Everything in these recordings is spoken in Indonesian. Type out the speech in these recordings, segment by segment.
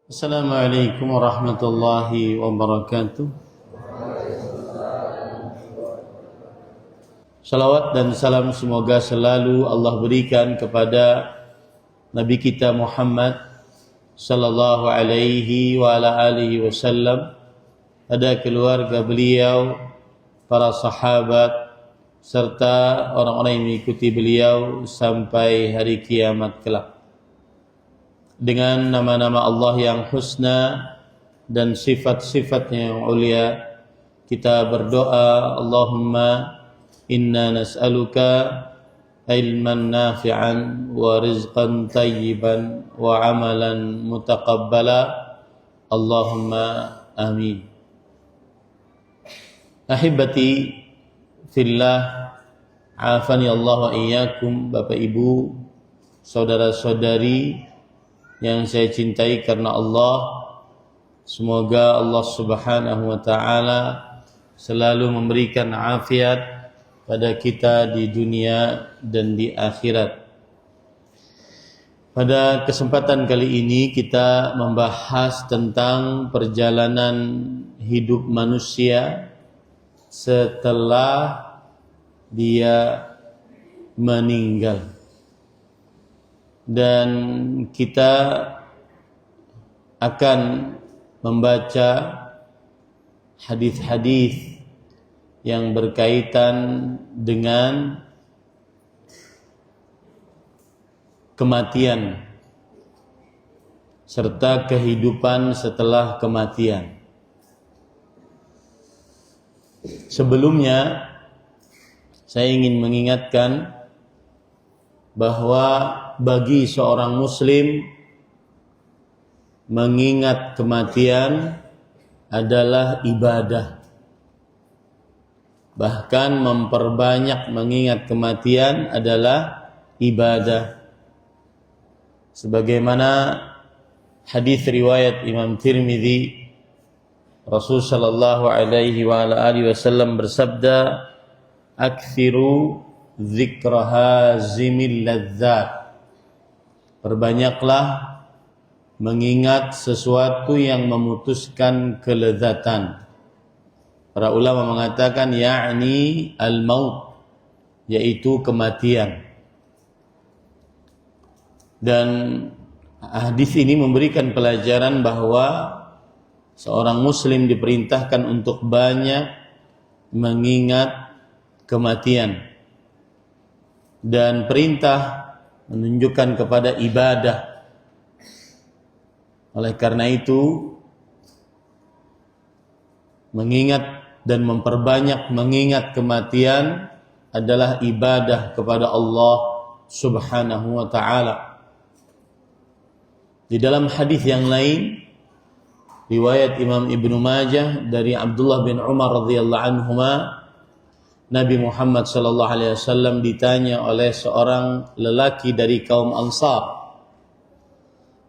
Assalamualaikum warahmatullahi wabarakatuh. Salawat dan salam semoga selalu Allah berikan kepada Nabi kita Muhammad sallallahu alaihi wa ala alihi wasallam, pada keluarga beliau, para sahabat, serta orang-orang yang mengikuti beliau sampai hari kiamat kelak. Dengan nama-nama Allah yang husna dan sifat-sifatnya yang ulia, kita berdoa, Allahumma inna nas'aluka ilman nafi'an wa rizqan tayyiban wa amalan mutaqabbala. Allahumma amin. Ahibati fillah, afani Allah wa iyyakum. Bapak Ibu, saudara-saudari yang saya cintai karena Allah, semoga Allah Subhanahu wa taala selalu memberikan afiat pada kita di dunia dan di akhirat. Pada kesempatan kali ini kita membahas tentang perjalanan hidup manusia setelah dia meninggal. Dan kita akan membaca hadis-hadis yang berkaitan dengan kematian serta kehidupan setelah kematian. Sebelumnya saya ingin mengingatkan bahwa bagi seorang muslim mengingat kematian adalah ibadah. Bahkan memperbanyak mengingat kematian adalah ibadah. Sebagaimana hadis riwayat Imam Tirmidzi, Rasul sallallahu alaihi wa ala alihi wasallam bersabda, "Aktsiru dzikra hazimil ladzat." Perbanyaklah mengingat sesuatu yang memutuskan kelezatan. Para ulama mengatakan yakni al-maut, yaitu kematian. Dan hadis ini memberikan pelajaran bahwa seorang muslim diperintahkan untuk banyak mengingat kematian. Dan perintah menunjukkan kepada ibadah. Oleh karena itu, mengingat dan memperbanyak mengingat kematian adalah ibadah kepada Allah Subhanahu wa taala. Di dalam hadis yang lain, riwayat Imam Ibnu Majah dari Abdullah bin Umar radhiyallahu anhuma, Nabi Muhammad sallallahu alaihi wasallam ditanya oleh seorang lelaki dari kaum Ansar,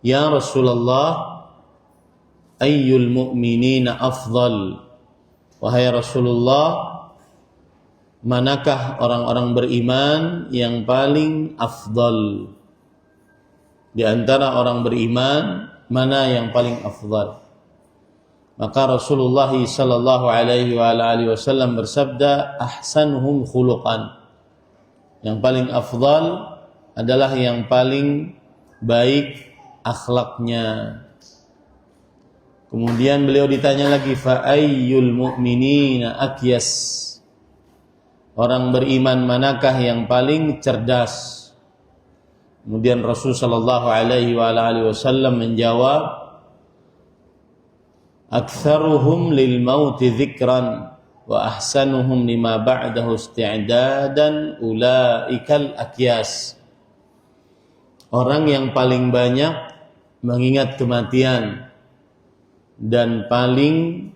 "Ya Rasulullah, ayyul mu'minina afdal?" Wahai Rasulullah, manakah orang-orang beriman yang paling afdal? Di antara orang beriman, mana yang paling afdal? Maka Rasulullah sallallahu alaihi wa alihi wasallam bersabda, "Ahsanuhum khuluqan." Yang paling afdal adalah yang paling baik akhlaknya. Kemudian beliau ditanya lagi, "Fa ayyul mu'minina akyas?" Orang beriman manakah yang paling cerdas? Kemudian Rasul sallallahu alaihi wa alihi wasallam menjawab, "Aktsaruhum lil mauti dzikran wa ahsanuhum lima ba'dahu isti'dadan ulaikal akyas." Orang yang paling banyak mengingat kematian dan paling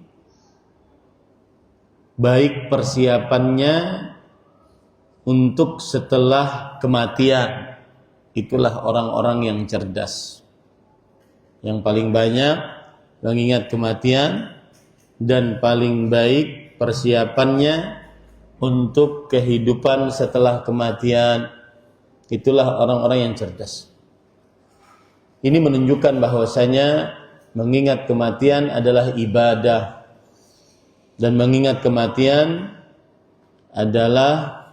baik persiapannya untuk setelah kematian, itulah orang-orang yang cerdas. Yang paling banyak mengingat kematian dan paling baik persiapannya untuk kehidupan setelah kematian, itulah orang-orang yang cerdas. Ini menunjukkan bahwasanya mengingat kematian adalah ibadah, dan mengingat kematian adalah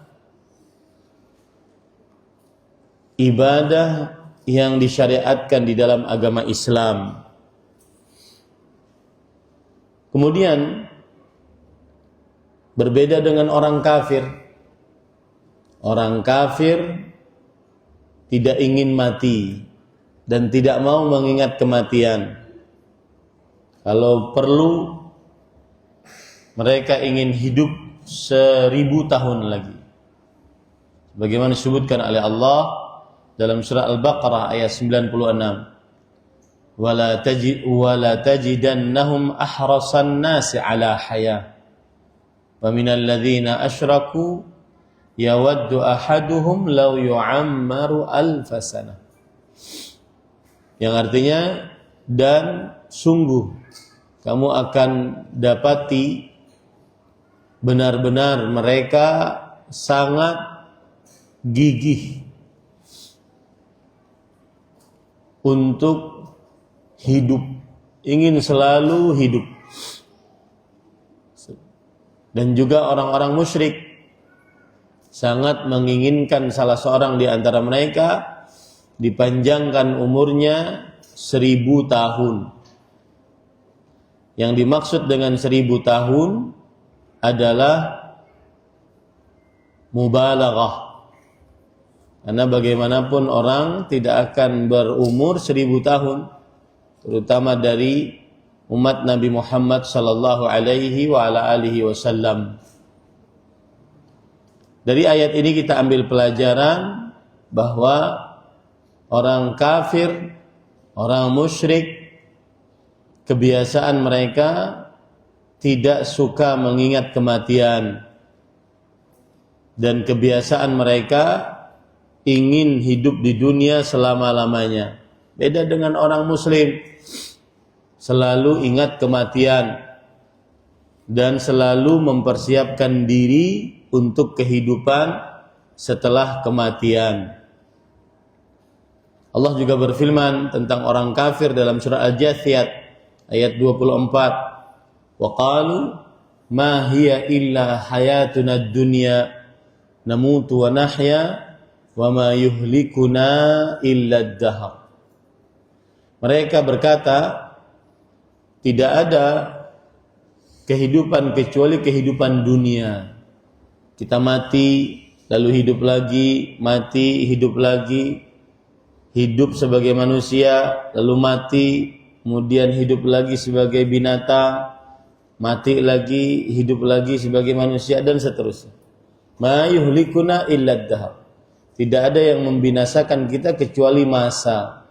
ibadah yang disyariatkan di dalam agama Islam. Kemudian berbeda dengan orang kafir. Orang kafir tidak ingin mati dan tidak mau mengingat kematian. Kalau perlu, mereka ingin hidup 1000 tahun lagi. Bagaimana disebutkan oleh Allah dalam surah Al-Baqarah ayat 96. Wala tajidannahum ahrasan nasi ala hayah. Wa minal ladzina asyraku yawaddu ahaduhum law yu'ammaru alfasana. Yang artinya, dan sungguh kamu akan dapati benar-benar mereka sangat gigih untuk hidup, ingin selalu hidup. Dan juga orang-orang musyrik sangat menginginkan salah seorang di antara mereka dipanjangkan umurnya 1000 tahun. Yang dimaksud dengan 1000 tahun adalah mubalaghah. Karena bagaimanapun orang tidak akan berumur 1000 tahun, terutama dari umat Nabi Muhammad sallallahu alaihi wa ala alihi wasallam. Dari ayat ini kita ambil pelajaran bahwa orang kafir, orang musyrik, kebiasaan mereka tidak suka mengingat kematian, dan kebiasaan mereka ingin hidup di dunia selama-lamanya. Beda dengan orang muslim, selalu ingat kematian dan selalu mempersiapkan diri untuk kehidupan setelah kematian. Allah juga berfirman tentang orang kafir dalam surah Al-Jathiyat ayat 24. Wa qalu ma hiya illa hayatuna ad-dunya namutu wa nahya wa ma yuhlikuna illa ad-dahr. Mereka berkata, tidak ada kehidupan kecuali kehidupan dunia. Kita mati, lalu hidup lagi, mati, hidup lagi, hidup sebagai manusia, lalu mati, kemudian hidup lagi sebagai binatang, mati lagi, hidup lagi sebagai manusia, dan seterusnya. Ma yuhlikuna illa ad-dahr. Tidak ada yang membinasakan kita kecuali masa.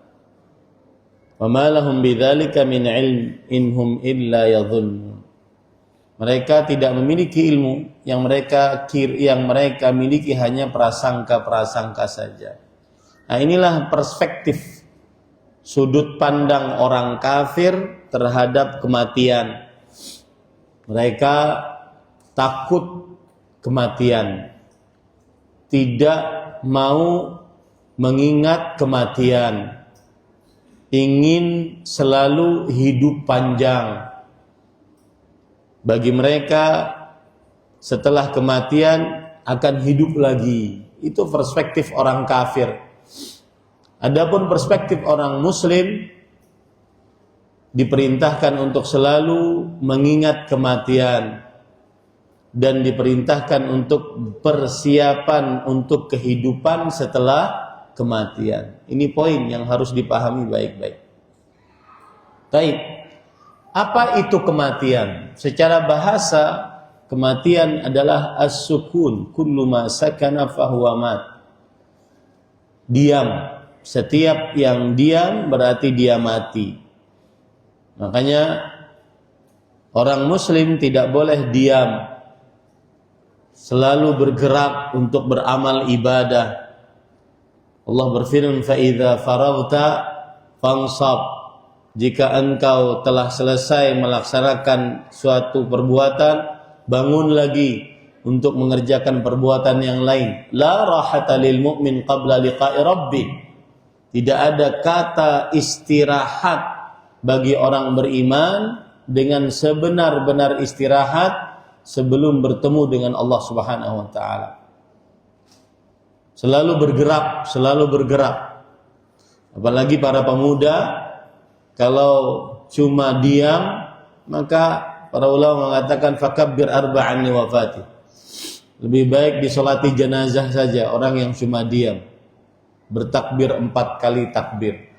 Wa ma lahum bidzalika min ilm inhum illa yadhunnun. Mereka tidak memiliki ilmu, yang mereka miliki hanya prasangka-prasangka saja. Nah, inilah perspektif sudut pandang orang kafir terhadap kematian. Mereka takut kematian, tidak mau mengingat kematian, ingin selalu hidup panjang. Bagi mereka setelah kematian akan hidup lagi. Itu perspektif orang kafir. Adapun perspektif orang muslim, diperintahkan untuk selalu mengingat kematian dan diperintahkan untuk persiapan untuk kehidupan setelah kematian. Ini poin yang harus dipahami baik-baik. Baik. Apa itu kematian? Secara bahasa, kematian adalah as-sukun, kullu ma sakana fahuwa mat. Diam. Setiap yang diam berarti dia mati. Makanya orang muslim tidak boleh diam, selalu bergerak untuk beramal ibadah. Allah berfirman, fa idza faraghta fansab. Jika engkau telah selesai melaksanakan suatu perbuatan, bangun lagi untuk mengerjakan perbuatan yang lain. La rahata lil mu'min qabla liqa'i rabbih. Tidak ada kata istirahat bagi orang beriman dengan sebenar-benar istirahat sebelum bertemu dengan Allah Subhanahu wa taala. Selalu bergerak. Apalagi para pemuda, kalau cuma diam, maka para ulama mengatakan fakabbir arba'an li wafati. Lebih baik disolati jenazah saja orang yang cuma diam. Bertakbir 4 kali takbir.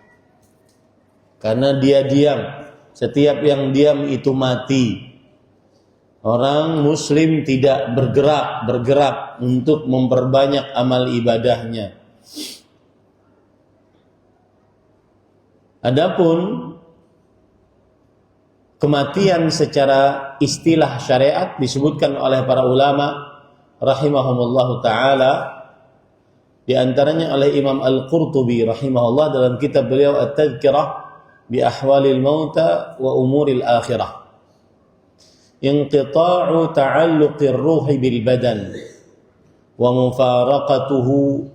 Karena dia diam. Setiap yang diam itu mati. Orang muslim tidak bergerak untuk memperbanyak amal ibadahnya. Adapun kematian secara istilah syariat disebutkan oleh para ulama rahimahumullahu taala, di antaranya oleh Imam Al-Qurtubi rahimahullah dalam kitab beliau At-Tadhkirah bi Ahwalil Mauta wa Umuril Akhirah. Inqita'u ta'alluqir ruhi bil badan wa mufaraqatuhu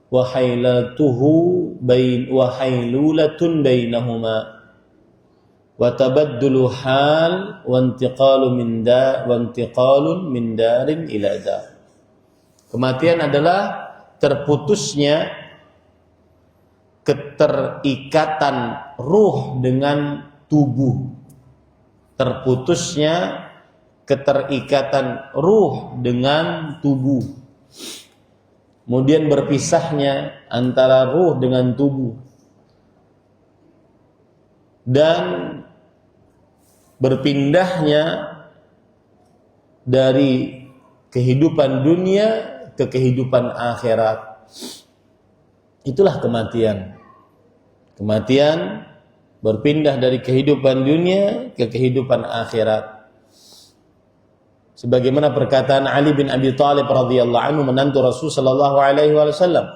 wa haylulatun bainahuma wa tabaddulu hal wa intiqalun min darin ila dar. Kematian adalah terputusnya keterikatan ruh dengan tubuh. Terputusnya keterikatan ruh dengan tubuh. Kemudian berpisahnya antara ruh dengan tubuh. Dan berpindahnya dari kehidupan dunia ke kehidupan akhirat. Itulah kematian. Kematian berpindah dari kehidupan dunia ke kehidupan akhirat. Sebagaimana perkataan Ali bin Abi Thalib radhiyallahu anhu, menantu Rasul sallallahu alaihi wasallam.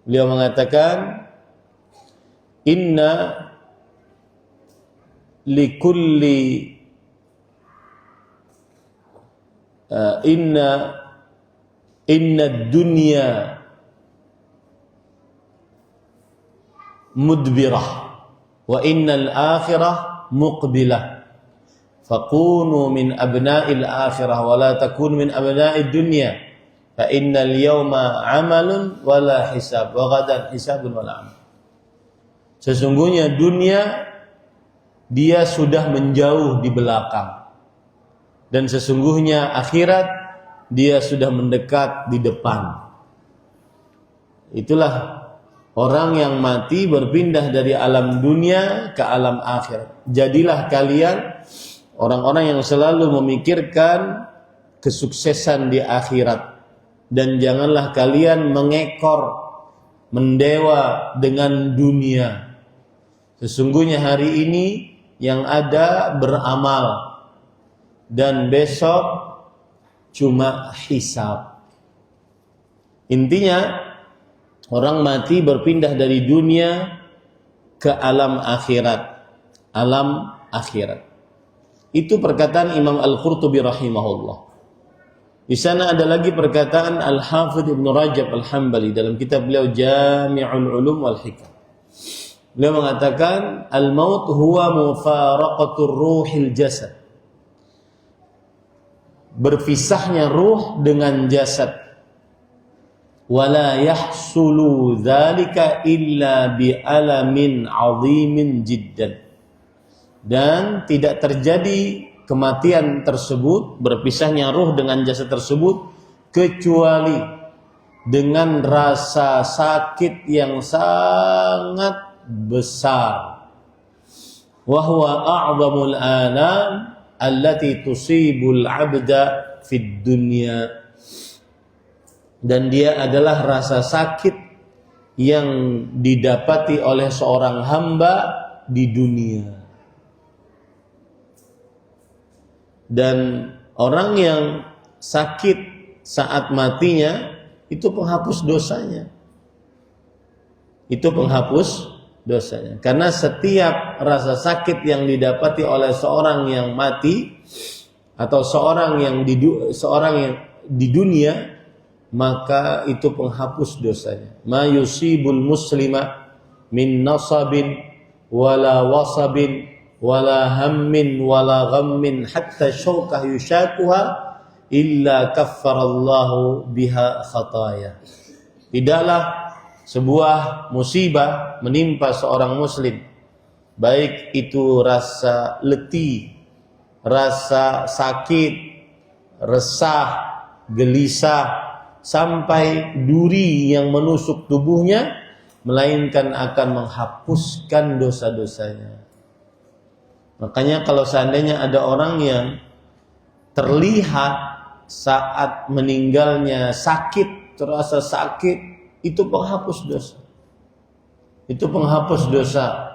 Beliau mengatakan, Inna dunya mudbirah wa innal akhirah muqbilah. Fakunu min abna'il akhirah wa la takunu min abna'id dunya. Fa innal yawma 'amalun wa la hisab wa ghadan hisabun wa la 'amal. Sesungguhnya dunia dia sudah menjauh di belakang. Dan sesungguhnya akhirat dia sudah mendekat di depan. Itulah orang yang mati berpindah dari alam dunia ke alam akhirat. Jadilah kalian orang-orang yang selalu memikirkan kesuksesan di akhirat. Dan janganlah kalian mengekor, mendewa dengan dunia. Sesungguhnya hari ini yang ada beramal. Dan besok cuma hisab. Intinya, orang mati berpindah dari dunia ke alam akhirat. Alam akhirat. Itu perkataan Imam Al-Qurtubi rahimahullah. Di sana ada lagi perkataan Al-Hafidh Ibn Rajab Al-Hambali dalam kitab beliau Jami'ul Ulum wal Hikam. Beliau mengatakan al-maut huwa mufaraqatur ruhil jasad. Berpisahnya ruh dengan jasad. Wala yahsulu dzalika illa bi alamin 'azimin jiddan. Dan tidak terjadi kematian tersebut, berpisahnya ruh dengan jasad tersebut, kecuali dengan rasa sakit yang sangat besar. Wa huwa a'zamul alam allati tusibul 'abda fid dunya. Dan dia adalah rasa sakit yang didapati oleh seorang hamba di dunia. Dan orang yang sakit saat matinya itu penghapus dosanya. Itu penghapus dosanya. Karena setiap rasa sakit yang didapati oleh seorang yang mati atau seorang yang di dunia, maka itu penghapus dosanya. Ma yusibul muslima min nasabin wala wasabin wala hammin wala ghammin hatta syaukah yushakuha illa kaffarallahu biha khataya. Tidaklah sebuah musibah menimpa seorang muslim, baik itu rasa letih, rasa sakit, resah, gelisah, sampai duri yang menusuk tubuhnya, melainkan akan menghapuskan dosa-dosanya. Makanya kalau seandainya ada orang yang terlihat saat meninggalnya sakit, terasa sakit, itu penghapus dosa. Itu penghapus dosa.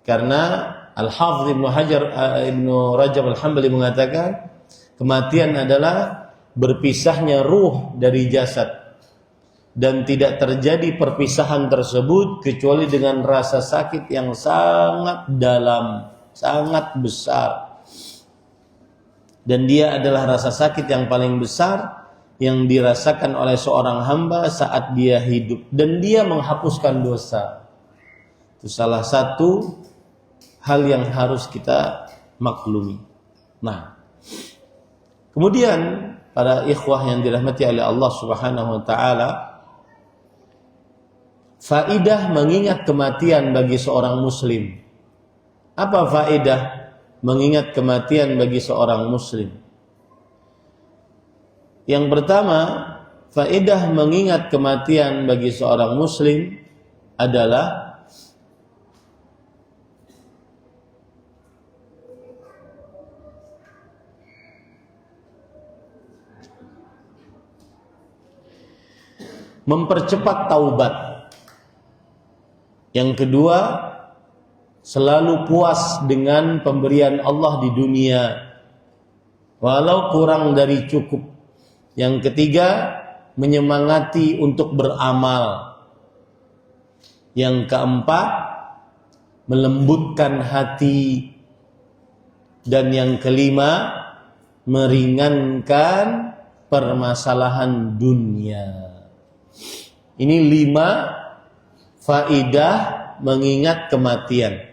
Karena Al-Hafidz Ibnu Rajab Al-Hambali mengatakan kematian adalah berpisahnya ruh dari jasad, dan tidak terjadi perpisahan tersebut kecuali dengan rasa sakit yang sangat dalam, sangat besar. Dan dia adalah rasa sakit yang paling besar yang dirasakan oleh seorang hamba saat dia hidup, dan dia menghapuskan dosa. Itu salah satu hal yang harus kita maklumi. Nah, kemudian para ikhwah yang dirahmati oleh Allah Subhanahu wa taala, faidah mengingat kematian bagi seorang muslim. Apa faidah mengingat kematian bagi seorang muslim? Yang pertama, faedah mengingat kematian bagi seorang muslim adalah mempercepat taubat. Yang kedua, selalu puas dengan pemberian Allah di dunia, walau kurang dari cukup. Yang ketiga, menyemangati untuk beramal. Yang keempat, melembutkan hati. Dan yang kelima, meringankan permasalahan dunia. Ini 5 faidah mengingat kematian.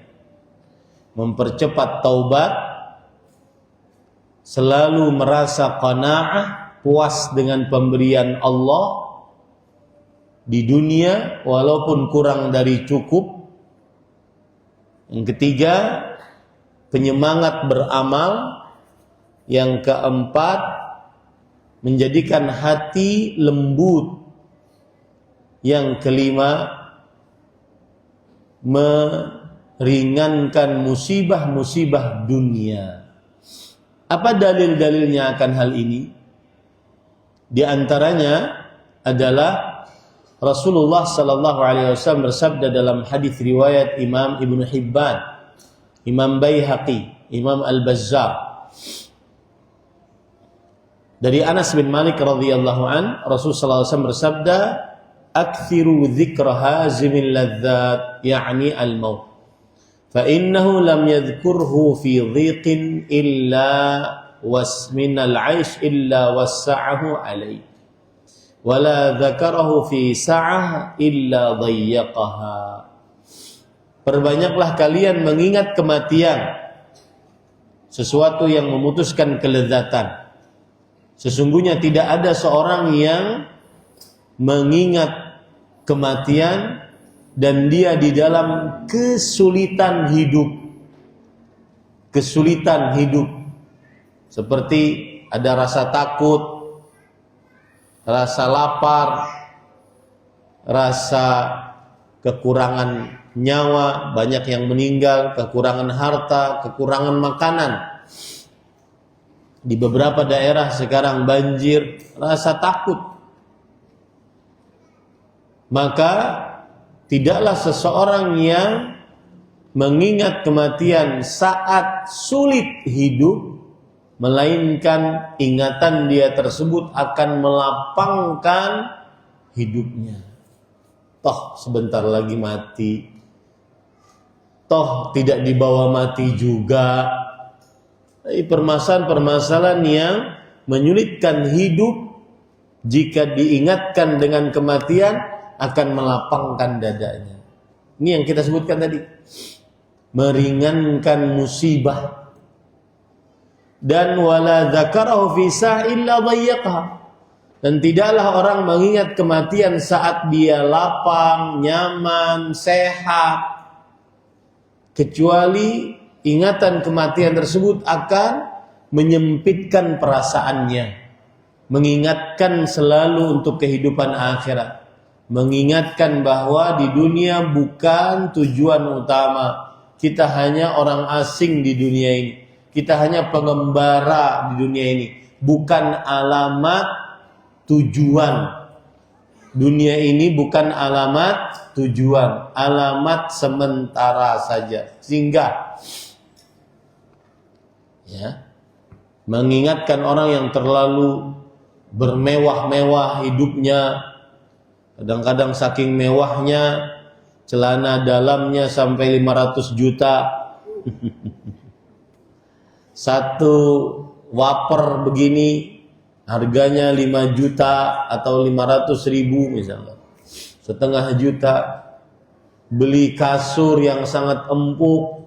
Mempercepat taubat, selalu merasa qanaah, puas dengan pemberian Allah di dunia walaupun kurang dari cukup. Yang ketiga, penyemangat beramal. Yang keempat, menjadikan hati lembut. Yang kelima, meringankan musibah-musibah dunia. Apa dalil-dalilnya akan hal ini? Di antaranya adalah Rasulullah sallallahu alaihi wasallam bersabda dalam hadis riwayat Imam Ibnu Hibban, Imam Baihaqi, Imam Al-Bazzar, dari Anas bin Malik radhiyallahu an, Rasul sallallahu alaihi wasallam bersabda, "Aktsiru dzikra hazimil ladzat, yakni al-maut. Fa innahu lam yadhkurhu fi dhiqin illa wasminal 'aish illa wassa'ahu alaihi. Wala dzakarahu fi sa'ah illa dhayyaqaha." Perbanyaklah kalian mengingat kematian, sesuatu yang memutuskan kelezatan. Sesungguhnya tidak ada seorang yang mengingat kematian dan dia di dalam kesulitan hidup. Kesulitan hidup. Seperti ada rasa takut, rasa lapar, rasa kekurangan nyawa, banyak yang meninggal, kekurangan harta, kekurangan makanan. Di beberapa daerah sekarang banjir, rasa takut. Maka tidaklah seseorang yang mengingat kematian saat sulit hidup, melainkan ingatan dia tersebut akan melapangkan hidupnya. Toh sebentar lagi mati, toh tidak dibawa mati juga. Permasalahan-permasalahan yang menyulitkan hidup, jika diingatkan dengan kematian, akan melapangkan dadanya. Ini yang kita sebutkan tadi. Meringankan musibah. Dan wala dzakarahu fi illa dhayyaqha. Dan tidaklah orang mengingat kematian saat dia lapang, nyaman, sehat, kecuali ingatan kematian tersebut akan menyempitkan perasaannya, mengingatkan selalu untuk kehidupan akhirat, mengingatkan bahwa di dunia bukan tujuan utama, kita hanya orang asing di dunia ini, kita hanya pengembara di dunia ini, bukan alamat tujuan. Dunia ini bukan alamat tujuan, alamat sementara saja. Sehingga ya, mengingatkan orang yang terlalu bermewah-mewah hidupnya, kadang-kadang saking mewahnya celana dalamnya sampai 500 juta. Satu waper begini harganya 5 juta atau 500.000 misalnya, setengah juta. Beli kasur yang sangat empuk,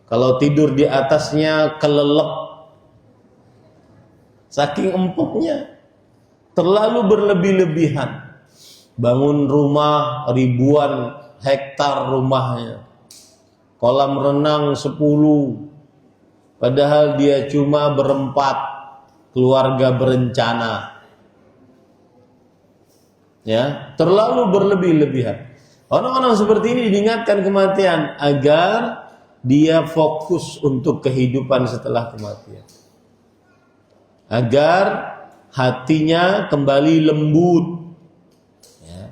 kalau tidur di atasnya kelelep, saking empuknya, terlalu berlebih-lebihan. Bangun rumah ribuan hektar rumahnya, kolam renang 10, padahal dia cuma berempat, keluarga berencana. Ya, terlalu berlebih-lebihan. Orang-orang seperti ini diingatkan kematian agar dia fokus untuk kehidupan setelah kematian, agar hatinya kembali lembut. Ya.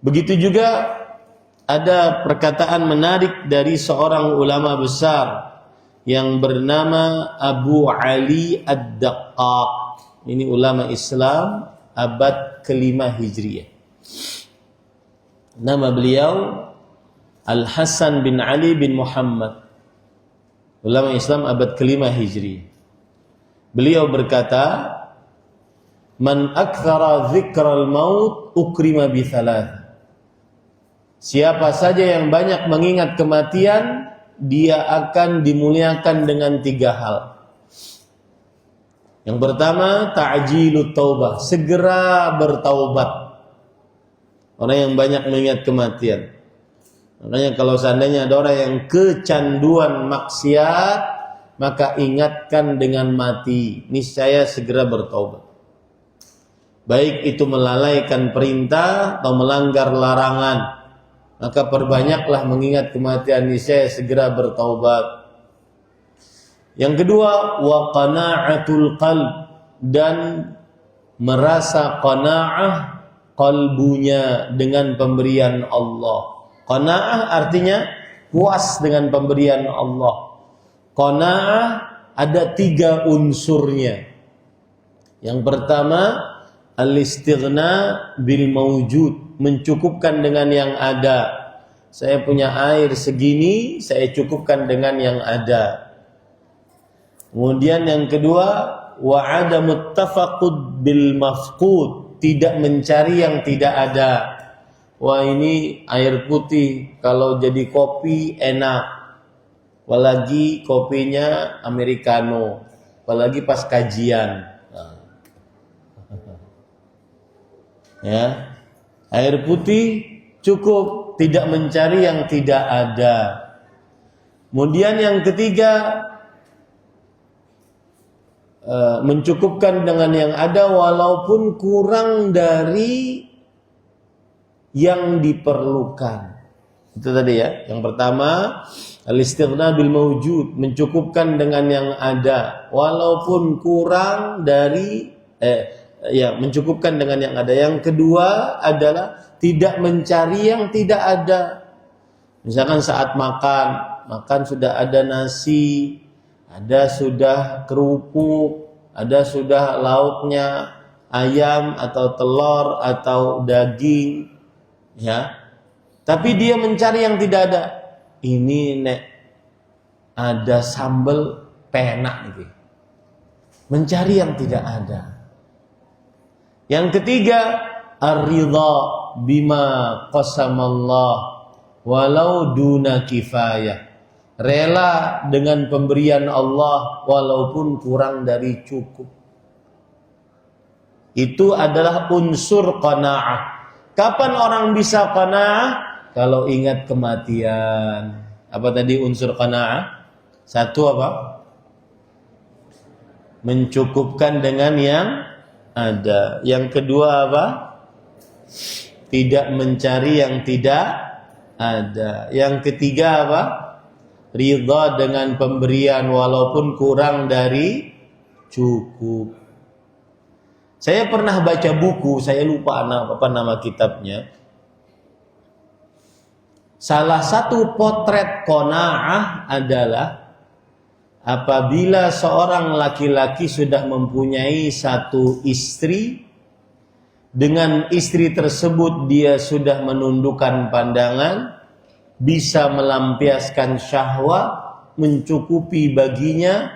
Begitu juga ada perkataan menarik dari seorang ulama besar yang bernama Abu Ali Ad-Daqqaq. Ini ulama Islam abad ke-5 Hijriah. Nama beliau Al-Hasan bin Ali bin Muhammad, ulama Islam abad ke-5 Hijriah. Beliau berkata, "Man akthara dzikral maut ukrima bi thalath." Siapa saja yang banyak mengingat kematian, dia akan dimuliakan dengan 3 hal. Yang pertama, ta'jilut taubah, segera bertaubat. Orang yang banyak mengingat kematian. Makanya kalau seandainya ada orang yang kecanduan maksiat, maka ingatkan dengan mati, niscaya segera bertaubat. Baik itu melalaikan perintah atau melanggar larangan, maka perbanyaklah mengingat kematian, niscaya segera bertaubat. Yang kedua, wa qana'atul qalb, dan merasa qana'ah qalbunya dengan pemberian Allah. Qana'ah artinya puas dengan pemberian Allah. Qana'ah ada 3 unsurnya. Yang pertama, al-istighna bil mawjud, mencukupkan dengan yang ada. Saya punya air segini, saya cukupkan dengan yang ada. Kemudian yang kedua, wa adamut tafaqud bil mafqud, tidak mencari yang tidak ada. Wah, ini air putih kalau jadi kopi enak, apalagi kopinya americano, apalagi pas kajian. Ya, air putih cukup, tidak mencari yang tidak ada. Kemudian yang ketiga, mencukupkan dengan yang ada walaupun kurang dari yang diperlukan. Itu tadi ya. Yang pertama, al-istighna bil mawjud, mencukupkan dengan yang ada walaupun kurang dari mencukupkan dengan yang ada. Yang kedua adalah tidak mencari yang tidak ada. Misalkan saat makan sudah ada nasi, ada sudah kerupuk, ada sudah lauknya ayam atau telur atau daging, ya. Tapi dia mencari yang tidak ada. Ini nek ada sambal penak gitu. Mencari yang tidak ada. Yang ketiga, ar-ridha bima qasamallah, walau duna kifayah. Rela dengan pemberian Allah walaupun kurang dari cukup. Itu adalah unsur qanaah. Kapan orang bisa qanaah? Kalau ingat kematian. Apa tadi unsur qanaah? Satu apa? Mencukupkan dengan yang ada. Yang kedua apa? Tidak mencari yang tidak ada. Yang ketiga apa? Ridha dengan pemberian walaupun kurang dari cukup. Saya pernah baca buku, saya lupa apa nama kitabnya. Salah satu potret qanaah adalah apabila seorang laki-laki sudah mempunyai satu istri, dengan istri tersebut dia sudah menundukkan pandangan, bisa melampiaskan syahwat, mencukupi baginya,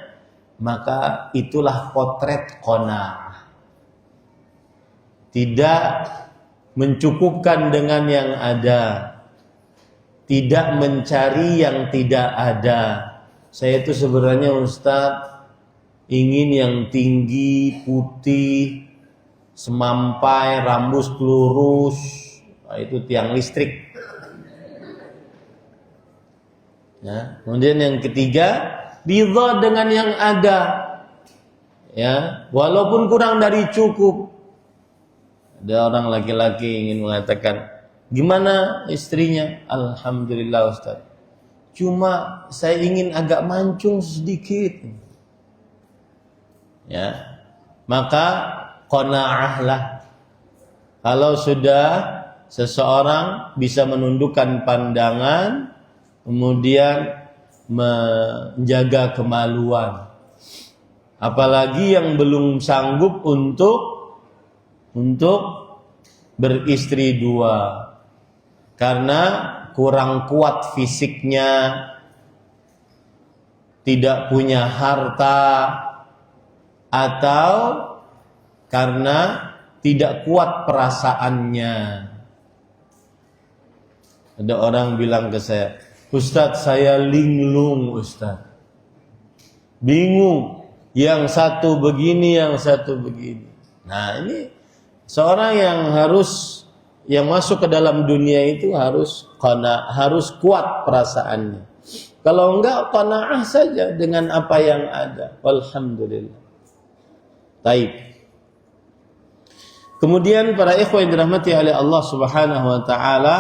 maka itulah potret qanaah. Tidak mencukupkan dengan yang ada, tidak mencari yang tidak ada. Saya itu sebenarnya Ustaz ingin yang tinggi, putih, semampai, rambut lurus. Nah, itu tiang listrik. Ya. Kemudian yang ketiga, ridha dengan yang ada. Ya, walaupun kurang dari cukup. Ada orang laki-laki ingin mengatakan, gimana istrinya? Alhamdulillah Ustaz. Cuma saya ingin agak mancung sedikit. Ya. Maka qanaahlah. Kalau sudah seseorang bisa menundukkan pandangan, kemudian menjaga kemaluan. Apalagi yang belum sanggup untuk beristri dua. Karena kurang kuat fisiknya, tidak punya harta, atau karena tidak kuat perasaannya. Ada orang bilang ke saya, Ustadz saya linglung Ustadz, bingung, yang satu begini, yang satu begini. Nah ini seorang yang masuk ke dalam dunia itu harus kuat perasaannya. Kalau enggak, qanaah saja dengan apa yang ada. Alhamdulillah. Baik. Kemudian para ikhwah yang dirahmati oleh Allah Subhanahu wa taala,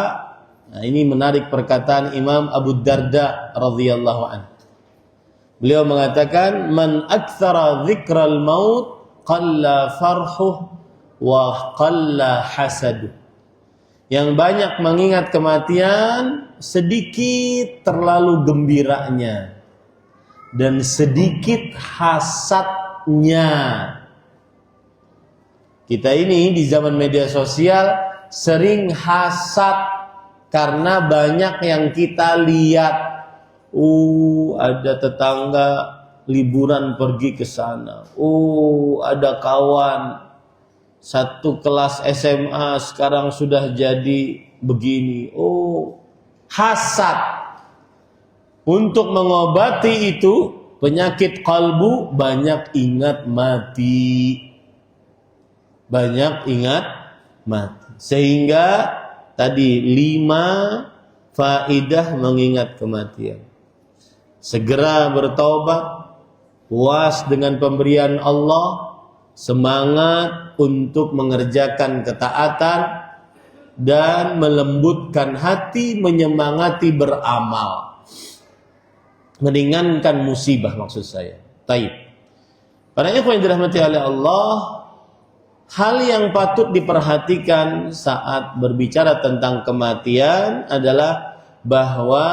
nah ini menarik perkataan Imam Abu Darda radhiyallahu anhu. Beliau mengatakan, "Man aktsara dzikral maut qalla farhuh wa qalla hasadu." Yang banyak mengingat kematian, sedikit terlalu gembiranya dan sedikit hasadnya. Kita ini di zaman media sosial sering hasad karena banyak yang kita lihat. Ada tetangga liburan pergi ke sana. Ada kawan satu kelas SMA sekarang sudah jadi begini. Hasad. Untuk mengobati itu penyakit kalbu, banyak ingat mati. Banyak ingat mati. Sehingga tadi 5 faidah mengingat kematian. Segera bertaubat, puas dengan pemberian Allah, semangat untuk mengerjakan ketaatan, dan melembutkan hati, menyemangati beramal. Meringankan musibah maksud saya. Taib. Para ikhwan yang dirahmati oleh Allah, hal yang patut diperhatikan saat berbicara tentang kematian adalah bahwa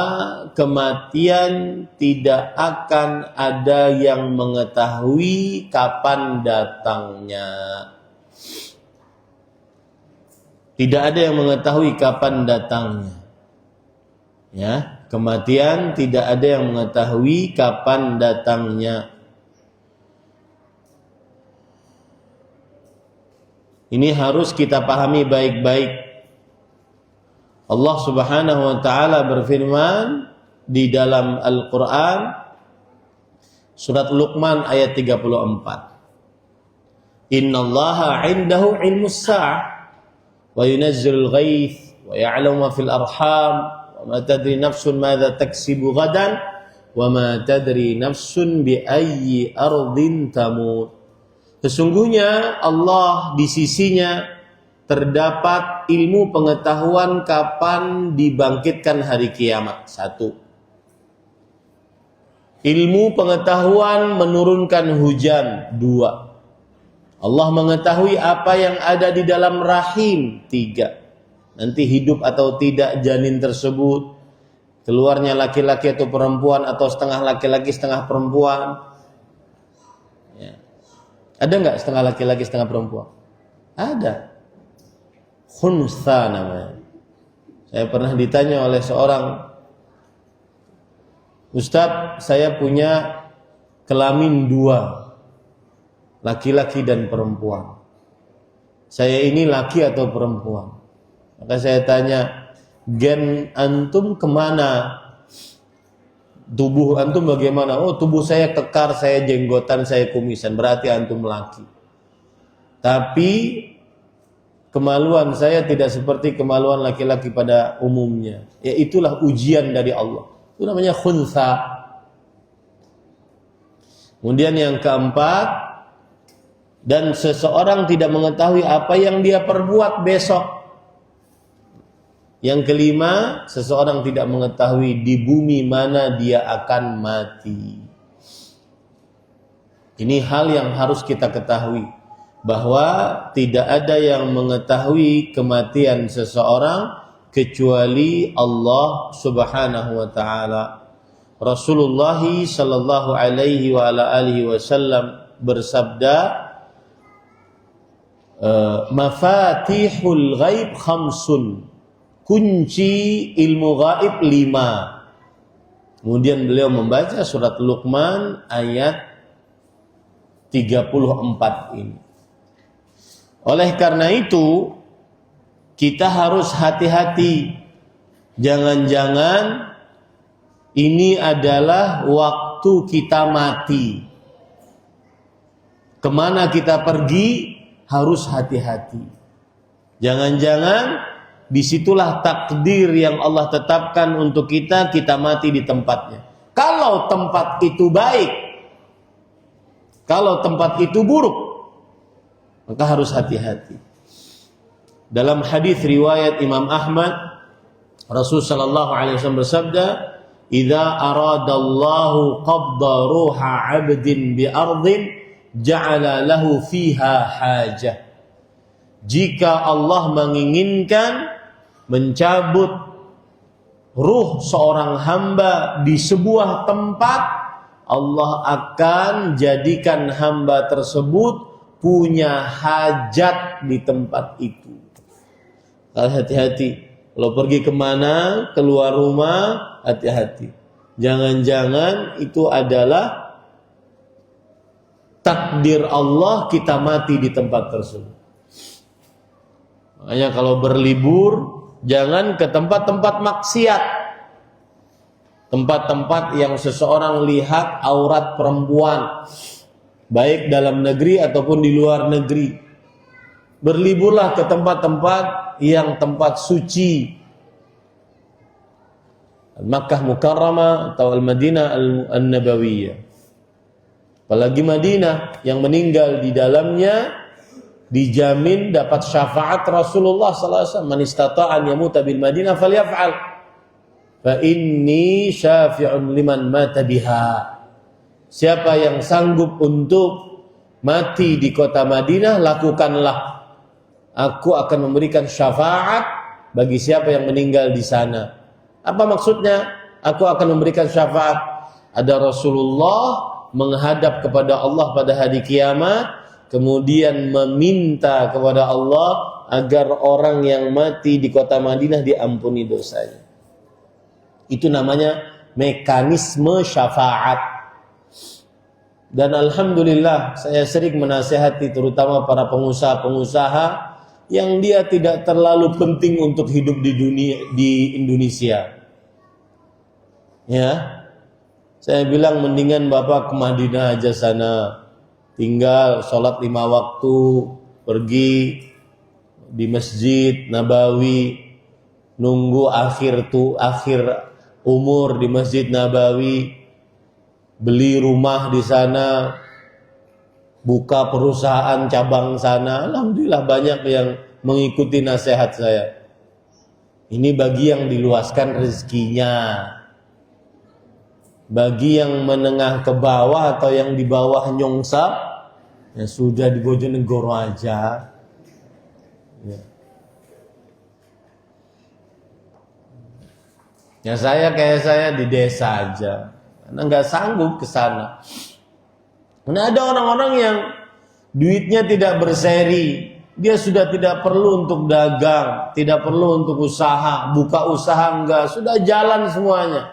kematian tidak akan ada yang mengetahui kapan datangnya. Tidak ada yang mengetahui kapan datangnya. Ya, kematian tidak ada yang mengetahui kapan datangnya. Ini harus kita pahami baik-baik. Allah Subhanahu wa taala berfirman di dalam Al-Qur'an surat Luqman ayat 34. Innallaha 'indahu 'ilmus sa'ah wa yunazzilul ghaits wa ya'lamu ma fil arham wa ma tadri nafsun madza taksibu ghadan wa ma tadri nafsun bi ayyi ardin tamut. Sesungguhnya Allah di sisinya terdapat ilmu pengetahuan kapan dibangkitkan hari kiamat. 1. Ilmu pengetahuan menurunkan hujan. 2. Allah mengetahui apa yang ada di dalam rahim. 3. Nanti hidup atau tidak janin tersebut, keluarnya laki-laki atau perempuan, atau setengah laki-laki setengah perempuan. Ya. Ada nggak setengah laki-laki setengah perempuan? Ada. Khunsa namanya. Saya pernah ditanya oleh seorang, Ustadz, saya punya kelamin 2, laki-laki dan perempuan. Saya ini laki atau perempuan? Maka saya tanya, gen antum kemana? Tubuh antum bagaimana? Oh, tubuh saya kekar, saya jenggotan, saya kumisan. Berarti antum laki. Tapi kemaluan saya tidak seperti kemaluan laki-laki pada umumnya. Ya, itulah ujian dari Allah. Itu namanya khunsa. Kemudian yang keempat, dan seseorang tidak mengetahui apa yang dia perbuat besok. Yang kelima, seseorang tidak mengetahui di bumi mana dia akan mati. Ini hal yang harus kita ketahui, bahwa tidak ada yang mengetahui kematian seseorang kecuali Allah Subhanahu wa taala. Rasulullah sallallahu alaihi wa ala alihi wasallam bersabda, mafatihul ghaib khamsun, kunci ilmu gaib 5. Kemudian beliau membaca surat Luqman ayat 34 ini. Oleh karena itu, kita harus hati-hati. Jangan-jangan ini adalah waktu kita mati. Kemana kita pergi harus hati-hati. Jangan-jangan disitulah takdir yang Allah tetapkan untuk kita mati di tempatnya. Kalau tempat itu baik, kalau tempat itu buruk, maka harus hati-hati. Dalam hadis riwayat Imam Ahmad, Rasul sallallahu alaihi wasallam bersabda, "Idza aradallahu qabda ruha 'abdin bi ardin, ja'ala lahu fiha hajah." Jika Allah menginginkan mencabut ruh seorang hamba di sebuah tempat, Allah akan jadikan hamba tersebut punya hajat di tempat itu. Hati-hati. Kalau pergi kemana, keluar rumah, hati-hati. Jangan-jangan itu adalah takdir Allah kita mati di tempat tersebut. Makanya kalau berlibur, jangan ke tempat-tempat maksiat. Tempat-tempat yang seseorang lihat aurat perempuan, baik dalam negeri ataupun di luar negeri. Berliburlah ke tempat-tempat yang tempat suci. Makkah Mukarramah atau Al-Madinah Al-Nabawiyah. Apalagi Madinah yang meninggal di dalamnya dijamin dapat syafaat Rasulullah sallallahu alaihi wasallam. Man istata'a an yamuta bil Madinah falyaf'al. Fa inni syafi'un liman mata biha. Siapa yang sanggup untuk mati di kota Madinah, lakukanlah. Aku akan memberikan syafaat bagi siapa yang meninggal di sana. Apa maksudnya? Aku akan memberikan syafaat. Ada Rasulullah menghadap kepada Allah pada hari kiamat, kemudian meminta kepada Allah agar orang yang mati di kota Madinah diampuni dosanya. Itu namanya mekanisme syafaat. Dan alhamdulillah saya sering menasihati terutama para pengusaha-pengusaha yang dia tidak terlalu penting untuk hidup di dunia, di Indonesia. Ya, saya bilang mendingan Bapak ke Madinah aja sana, tinggal sholat 5 waktu, pergi di Masjid Nabawi, nunggu akhir umur di Masjid Nabawi, beli rumah di sana, buka perusahaan cabang sana. Alhamdulillah banyak yang mengikuti nasihat saya. Ini bagi yang diluaskan rezekinya. Bagi yang menengah ke bawah atau yang di bawah nyongsap, ya sudah di Bojonegoro aja. Ya. Ya kayak saya di desa aja, karena nggak sanggup ke sana. Karena ada orang-orang yang duitnya tidak berseri, dia sudah tidak perlu untuk dagang, tidak perlu untuk usaha, buka usaha enggak, sudah jalan semuanya.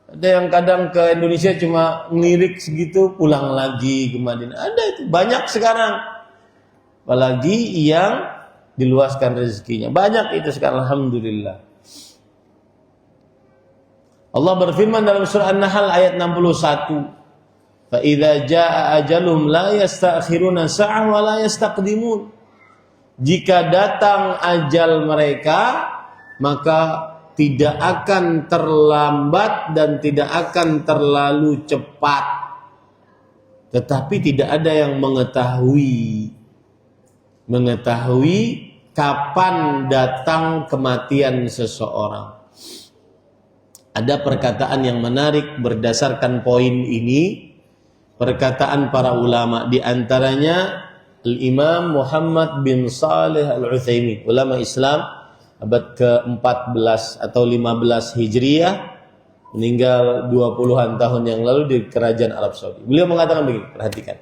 Ada yang kadang ke Indonesia cuma ngelirik segitu, pulang lagi ke Madinah. Ada itu, banyak sekarang. Apalagi yang diluaskan rezekinya. Banyak itu sekarang, alhamdulillah. Allah berfirman dalam surah An-Nahl ayat 61. Fa idza jaa ajaluhum la yasta'khiruna sa'ah wa la yastaqdimun. Jika datang ajal mereka, maka tidak akan terlambat dan tidak akan terlalu cepat. Tetapi tidak ada yang mengetahui kapan datang kematian seseorang. Ada perkataan yang menarik berdasarkan poin ini, perkataan para ulama, di antaranya Al-Imam Muhammad bin Saleh Al-Utsaimin, ulama Islam abad ke-14 atau 15 Hijriah, meninggal 20-an tahun yang lalu di kerajaan Arab Saudi. Beliau mengatakan begini, perhatikan.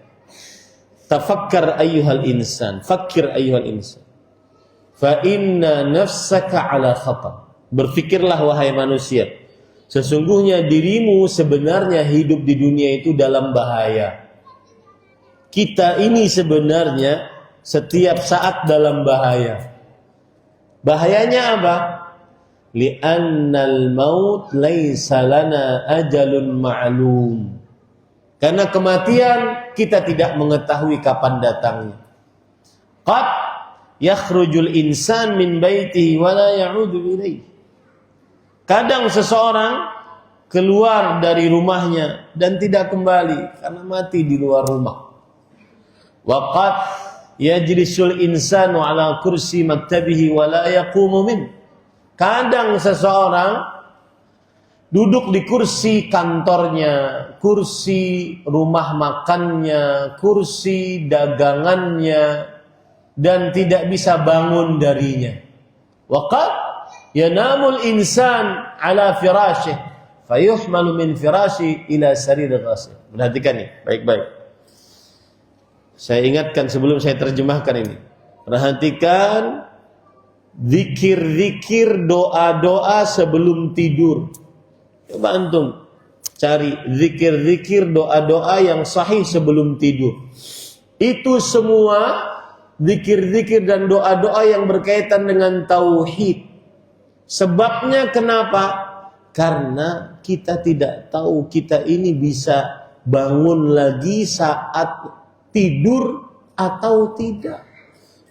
Tafakkar ayyuhal insan, fakir ayyuhal insan. Fa inna nafsaka ala khatar. Berfikirlah wahai manusia, sesungguhnya dirimu sebenarnya hidup di dunia itu dalam bahaya. Kita ini sebenarnya setiap saat dalam bahaya. Bahayanya apa? Li'annal maut laisa lana ajalun ma'lum. Karena kematian kita tidak mengetahui kapan datangnya. Qad yakhrujul insan min baitihi wa la ya'udu ilaih. Kadang seseorang keluar dari rumahnya dan tidak kembali karena mati di luar rumah. Wa qad yajlisul insanu ala kursi maktabihi wa la yaqumu min. Kadang seseorang duduk di kursi kantornya, kursi rumah makannya, kursi dagangannya, dan tidak bisa bangun darinya. Wa qad yanamul insan ala firashih fayuhmalu min firashi ila sarir ghasih. Perhatikan nih, baik-baik. Saya ingatkan sebelum saya terjemahkan ini. Perhatikan zikir-zikir, doa-doa sebelum tidur. Coba antum cari zikir-zikir, doa-doa yang sahih sebelum tidur. Itu semua zikir-zikir dan doa-doa yang berkaitan dengan tauhid. Sebabnya kenapa? Karena kita tidak tahu kita ini bisa bangun lagi saat tidur atau tidak.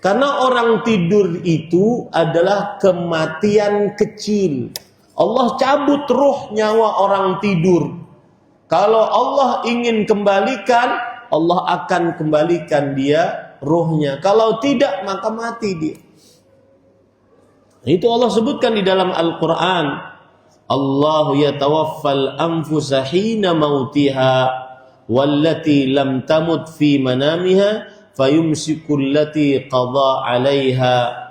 Karena orang tidur itu adalah kematian kecil. Allah cabut ruh nyawa orang tidur. Kalau Allah ingin kembalikan, Allah akan kembalikan dia ruhnya. Kalau tidak, maka mati dia. Itu Allah sebutkan di dalam Al-Quran. Allahu yatawaffal anfusa hina mautiha wallati lam tamut fi manamiha fayumsikul lati qada 'alaiha.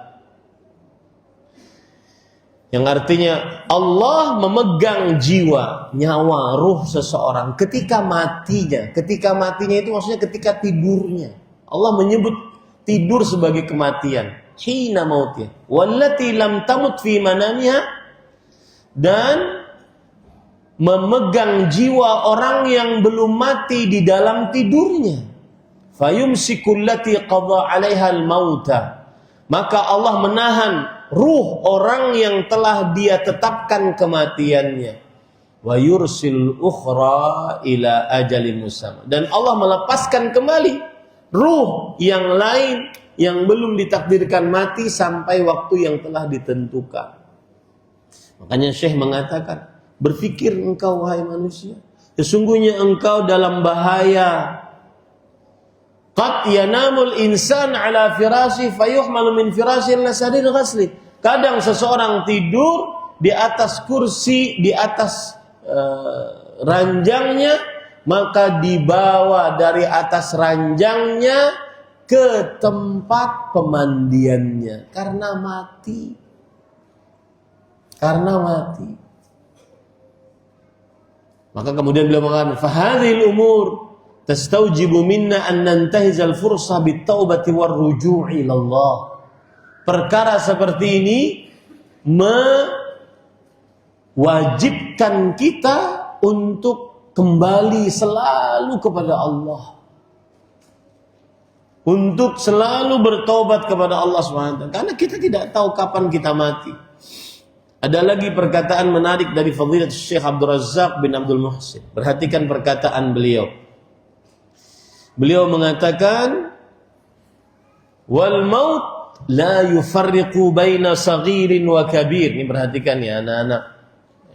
Yang artinya Allah memegang jiwa, nyawa, ruh seseorang ketika matinya. Ketika matinya itu maksudnya ketika tidurnya. Allah menyebut tidur sebagai kematian. Hina mautiha wallati lam tamut fi manamiha, dan memegang jiwa orang yang belum mati di dalam tidurnya. Fayumsikul lati qada 'alaiha al-mauta, maka Allah menahan ruh orang yang telah Dia tetapkan kematiannya. Wa yursil ukhra ila ajalin musamma. Dan Allah melepaskan kembali ruh yang lain yang belum ditakdirkan mati sampai waktu yang telah ditentukan. Makanya Syekh mengatakan, berfikir engkau wahai manusia, sesungguhnya engkau dalam bahaya. Qad yanamul insan ala firasi fayuhmalu min firasil nasadin ghasli. Kadang seseorang tidur di atas kursi, di atas ranjangnya, maka dibawa dari atas ranjangnya ke tempat pemandiannya karena mati. Karena mati. Maka kemudian beliau mengatakan, "Fahadhil umur tastaujibu minna an nantahizal fursah bit-taubati war-ruju' ila Allah." Perkara seperti ini mewajibkan kita untuk kembali selalu kepada Allah. Untuk selalu bertobat kepada Allah SWT. Karena kita tidak tahu kapan kita mati. Ada lagi perkataan menarik dari Fadilat Syekh Abdul Razzaq bin Abdul Muhsin. Perhatikan perkataan beliau. Beliau mengatakan, wal maut la yufarriqu baina saghirin wa kabir. Ini perhatikan ya anak-anak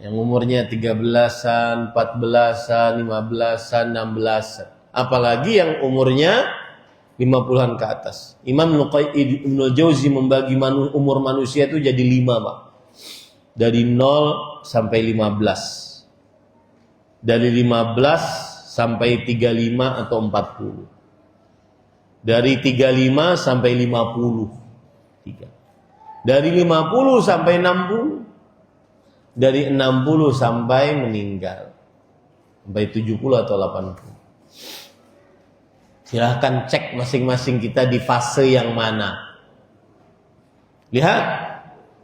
yang umurnya 13-an, 14-an, 15-an, 16-an. Apalagi yang umurnya 50-an ke atas. Imam Ibnul Jauzi membagi umur manusia itu jadi 5, Pak. Dari 0 sampai 15. Dari 15 sampai 35 atau 40. Dari 35 sampai 50. 3. Dari 50 sampai 60. Dari 60 sampai meninggal. Sampai 70 atau 80. Silahkan cek masing-masing kita di fase yang mana. Lihat.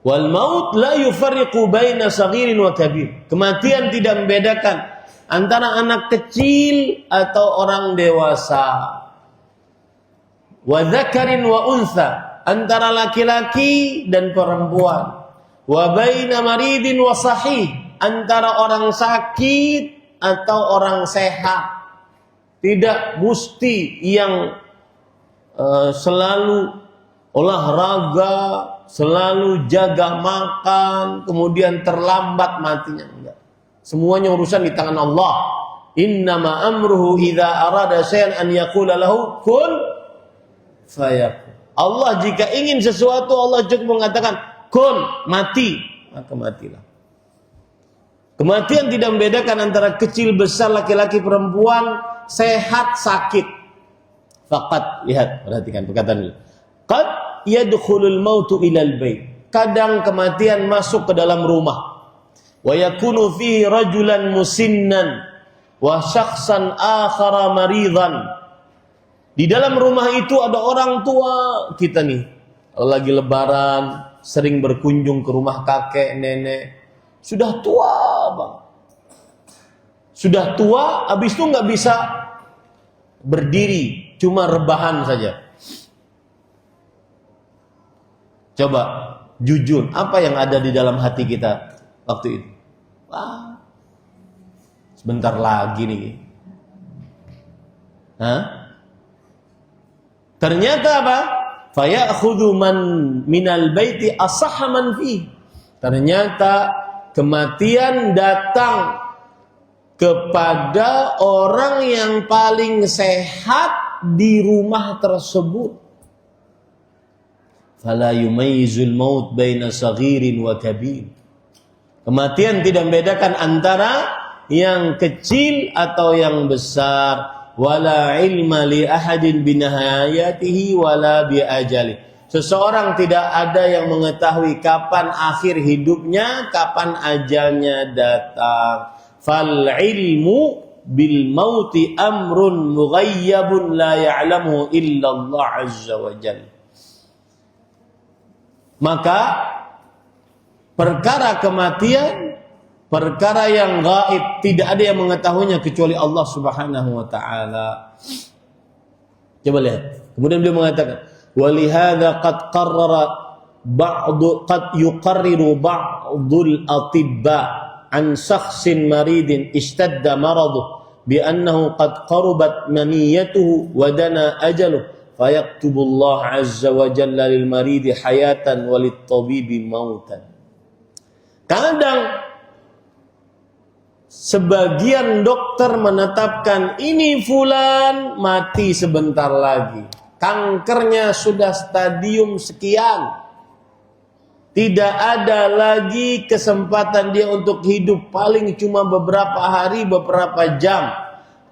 Wal maut la yufarriqu baina saghirin wa kabir. Kematian tidak membedakan antara anak kecil atau orang dewasa. Wa dzakarin wa untha, antara laki-laki dan perempuan. Wa baina maridin wa sahih, antara orang sakit atau orang sehat. Tidak mesti yang selalu olahraga, selalu jaga makan, kemudian terlambat matinya. Enggak. Semuanya urusan di tangan Allah. Innama amruhu idza arada syai'an an yaqula lahu kun fayakun. Allah jika ingin sesuatu, Allah cukup mengatakan kun, mati, maka matilah. Kematian tidak membedakan antara kecil besar, laki-laki perempuan, sehat sakit. Faqat, lihat, perhatikan perkataan ini. Qad yadkhulul mautu ilal bait. Kadang kematian masuk ke dalam rumah. Wa yakunu fihi rajulan musinnan wa syakhsan akhara maridan. Di dalam rumah itu ada orang tua kita nih. Kalau lagi lebaran sering berkunjung ke rumah kakek, nenek. Sudah tua, Bang. Sudah tua, habis itu nggak bisa berdiri, cuma rebahan saja. Coba jujur, apa yang ada di dalam hati kita waktu itu? Wah, sebentar lagi nih. Hah? Ternyata apa? Fayakhudhu man minal baiti asahha man fi. Ternyata kematian datang kepada orang yang paling sehat di rumah tersebut. Fala yumayyizul maut baina saghirin wa kabir. Kematian tidak membedakan antara yang kecil atau yang besar. Wala ilma li ahadin binahayatihi wala bi ajali. Seseorang tidak ada yang mengetahui kapan akhir hidupnya, kapan ajalnya datang. Fal ilmu bil mauti amrun mughayyabun la ya'lamu illa Allah azza wa jalla. Maka perkara kematian, perkara yang gaib, tidak ada yang mengetahuinya kecuali Allah Subhanahu wa taala. Coba lihat. Kemudian beliau mengatakan, Walihada qad yuqarriru ba'dul atibba an shakhsin maridin ishtadda maraduh bi annahu qad qarabat maniyatuhu wa dana ajaluh fayaktubullah azza wa jalla lil maridi hayatan walit tabibi mautan. Kadang sebagian dokter menetapkan ini fulan mati sebentar lagi, kankernya sudah stadium sekian, tidak ada lagi kesempatan dia untuk hidup, paling cuma beberapa hari, beberapa jam.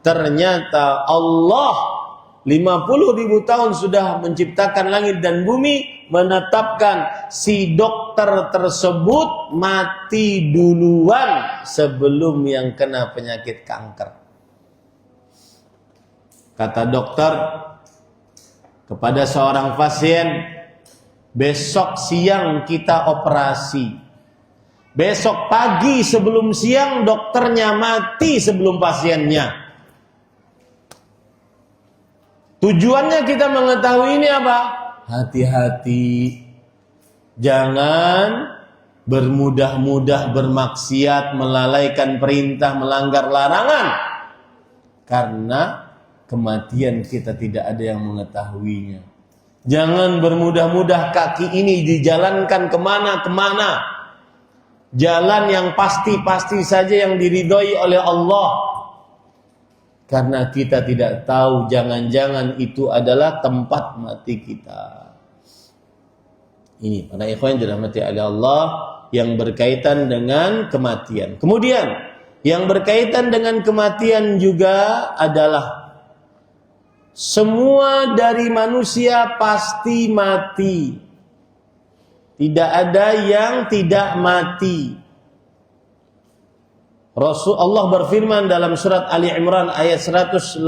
Ternyata Allah 50.000 tahun sudah menciptakan langit dan bumi, menetapkan si dokter tersebut mati duluan sebelum yang kena penyakit kanker. Kata dokter kepada seorang pasien, besok siang kita operasi. Besok pagi sebelum siang dokternya mati sebelum pasiennya. Tujuannya kita mengetahui ini apa? Hati-hati. Jangan bermudah-mudah bermaksiat, melalaikan perintah, melanggar larangan. Karena kematian kita tidak ada yang mengetahuinya. Jangan bermudah-mudah kaki ini dijalankan kemana-kemana. Jalan yang pasti-pasti saja yang diridhoi oleh Allah. Karena kita tidak tahu, jangan-jangan itu adalah tempat mati kita. Ini para ikhwan yang dirahmati oleh Allah yang berkaitan dengan kematian. Kemudian yang berkaitan dengan kematian juga adalah semua dari manusia pasti mati. Tidak ada yang tidak mati. Rasulullah berfirman dalam surat Ali Imran ayat 185.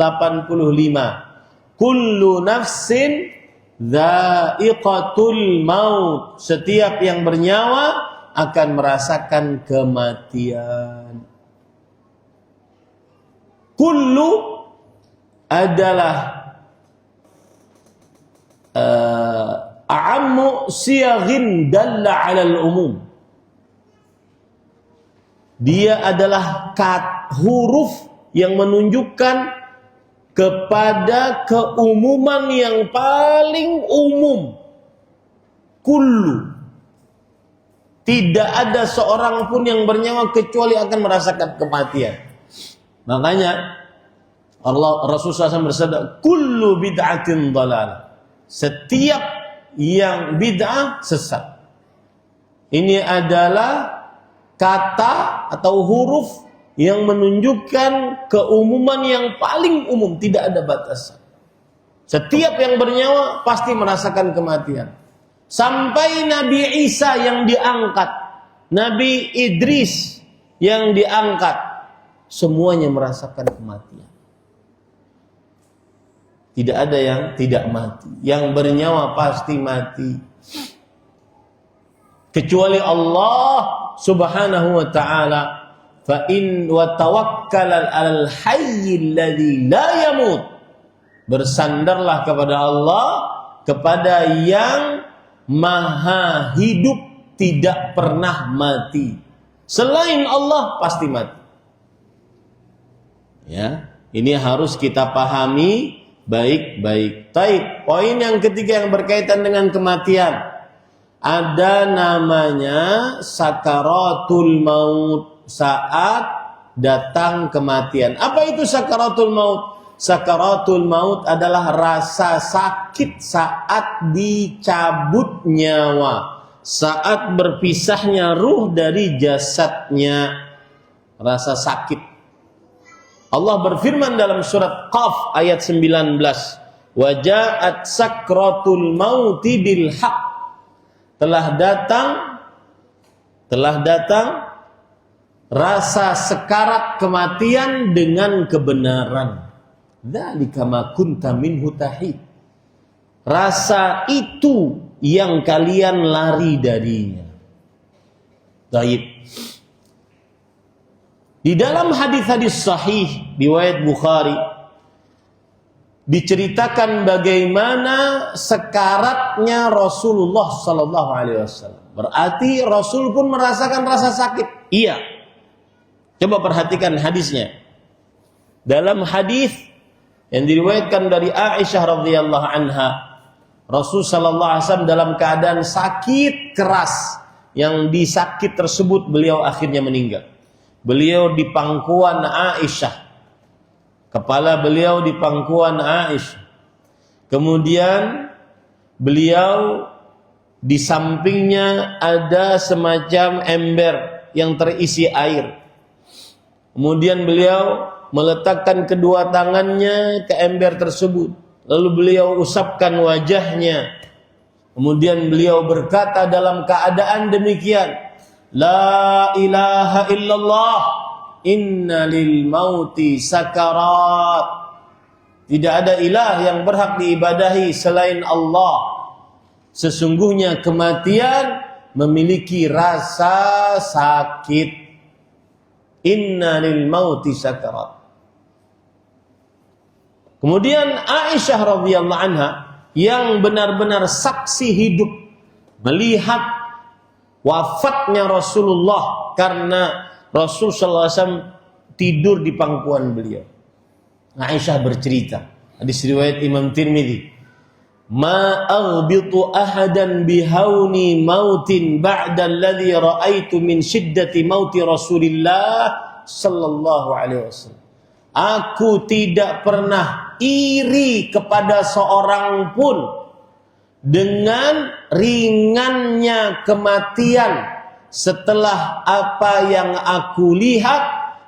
Kullu nafsin dha'iqatul maut. Setiap yang bernyawa akan merasakan kematian. Kullu adalah a'ammu siyaghin dalla 'alal umum. Dia adalah huruf yang menunjukkan kepada keumuman yang paling umum. Kullu. Tidak ada seorang pun yang bernyawa kecuali akan merasakan kematian. Makanya Rasulullah SAW bersabda, kullu bid'atin dhalalah. Setiap yang bid'ah sesat. Ini adalah kata atau huruf yang menunjukkan keumuman yang paling umum, tidak ada batasan. Setiap yang bernyawa pasti merasakan kematian. Sampai Nabi Isa yang diangkat, Nabi Idris yang diangkat, semuanya merasakan kematian. Tidak ada yang tidak mati. Yang bernyawa pasti mati. Kecuali Allah Subhanahu wa ta'ala. Fa in wa tawakkal 'alal hayyil ladzi la yamut. Bersandarlah kepada Allah, kepada yang maha hidup, tidak pernah mati. Selain Allah pasti mati. Ya, ini harus kita pahami baik-baik. Taib. Poin yang ketiga yang berkaitan dengan kematian. Ada namanya sakaratul maut, saat datang kematian. Apa itu sakaratul maut? Sakaratul maut adalah rasa sakit saat dicabut nyawa, saat berpisahnya ruh dari jasadnya. Rasa sakit. Allah berfirman dalam surat Qaf ayat 19, "Waja'at sakratul mauti bil haqq." Telah datang rasa sekarat kematian dengan kebenaran. Dzalika ma kunta minhu tahid. Rasa itu yang kalian lari darinya. Baik. Di dalam hadis-hadis sahih riwayat Bukhari, diceritakan bagaimana sekaratnya Rasulullah sallallahu alaihi wasallam. Berarti Rasul pun merasakan rasa sakit. Iya. Coba perhatikan hadisnya. Dalam hadis yang diriwayatkan dari Aisyah radhiyallahu anha, Rasul sallallahu alaihi wasallam dalam keadaan sakit keras, yang di sakit tersebut beliau akhirnya meninggal. Beliau di pangkuan Aisyah. Kepala beliau di pangkuan Aisyah. Kemudian beliau di sampingnya ada semacam ember yang terisi air. Kemudian beliau meletakkan kedua tangannya ke ember tersebut. Lalu beliau usapkan wajahnya. Kemudian beliau berkata dalam keadaan demikian, La ilaha illallah, inna lil mauti sakarat. Tidak ada ilah yang berhak diibadahi selain Allah. Sesungguhnya kematian memiliki rasa sakit. Inna lil mauti sakarat. Kemudian Aisyah radhiyallahu anha yang benar-benar saksi hidup melihat wafatnya Rasulullah karena Rasul sallallahu alaihi wasallam tidur di pangkuan beliau. Aisyah bercerita, hadis riwayat Imam Tirmidzi, "Ma aghbitu ahadan bihauni mautin ba'da alladhi ra'aitu min shiddati mauti Rasulillah sallallahu alaihi wasallam." Aku tidak pernah iri kepada seorang pun dengan ringannya kematian setelah apa yang aku lihat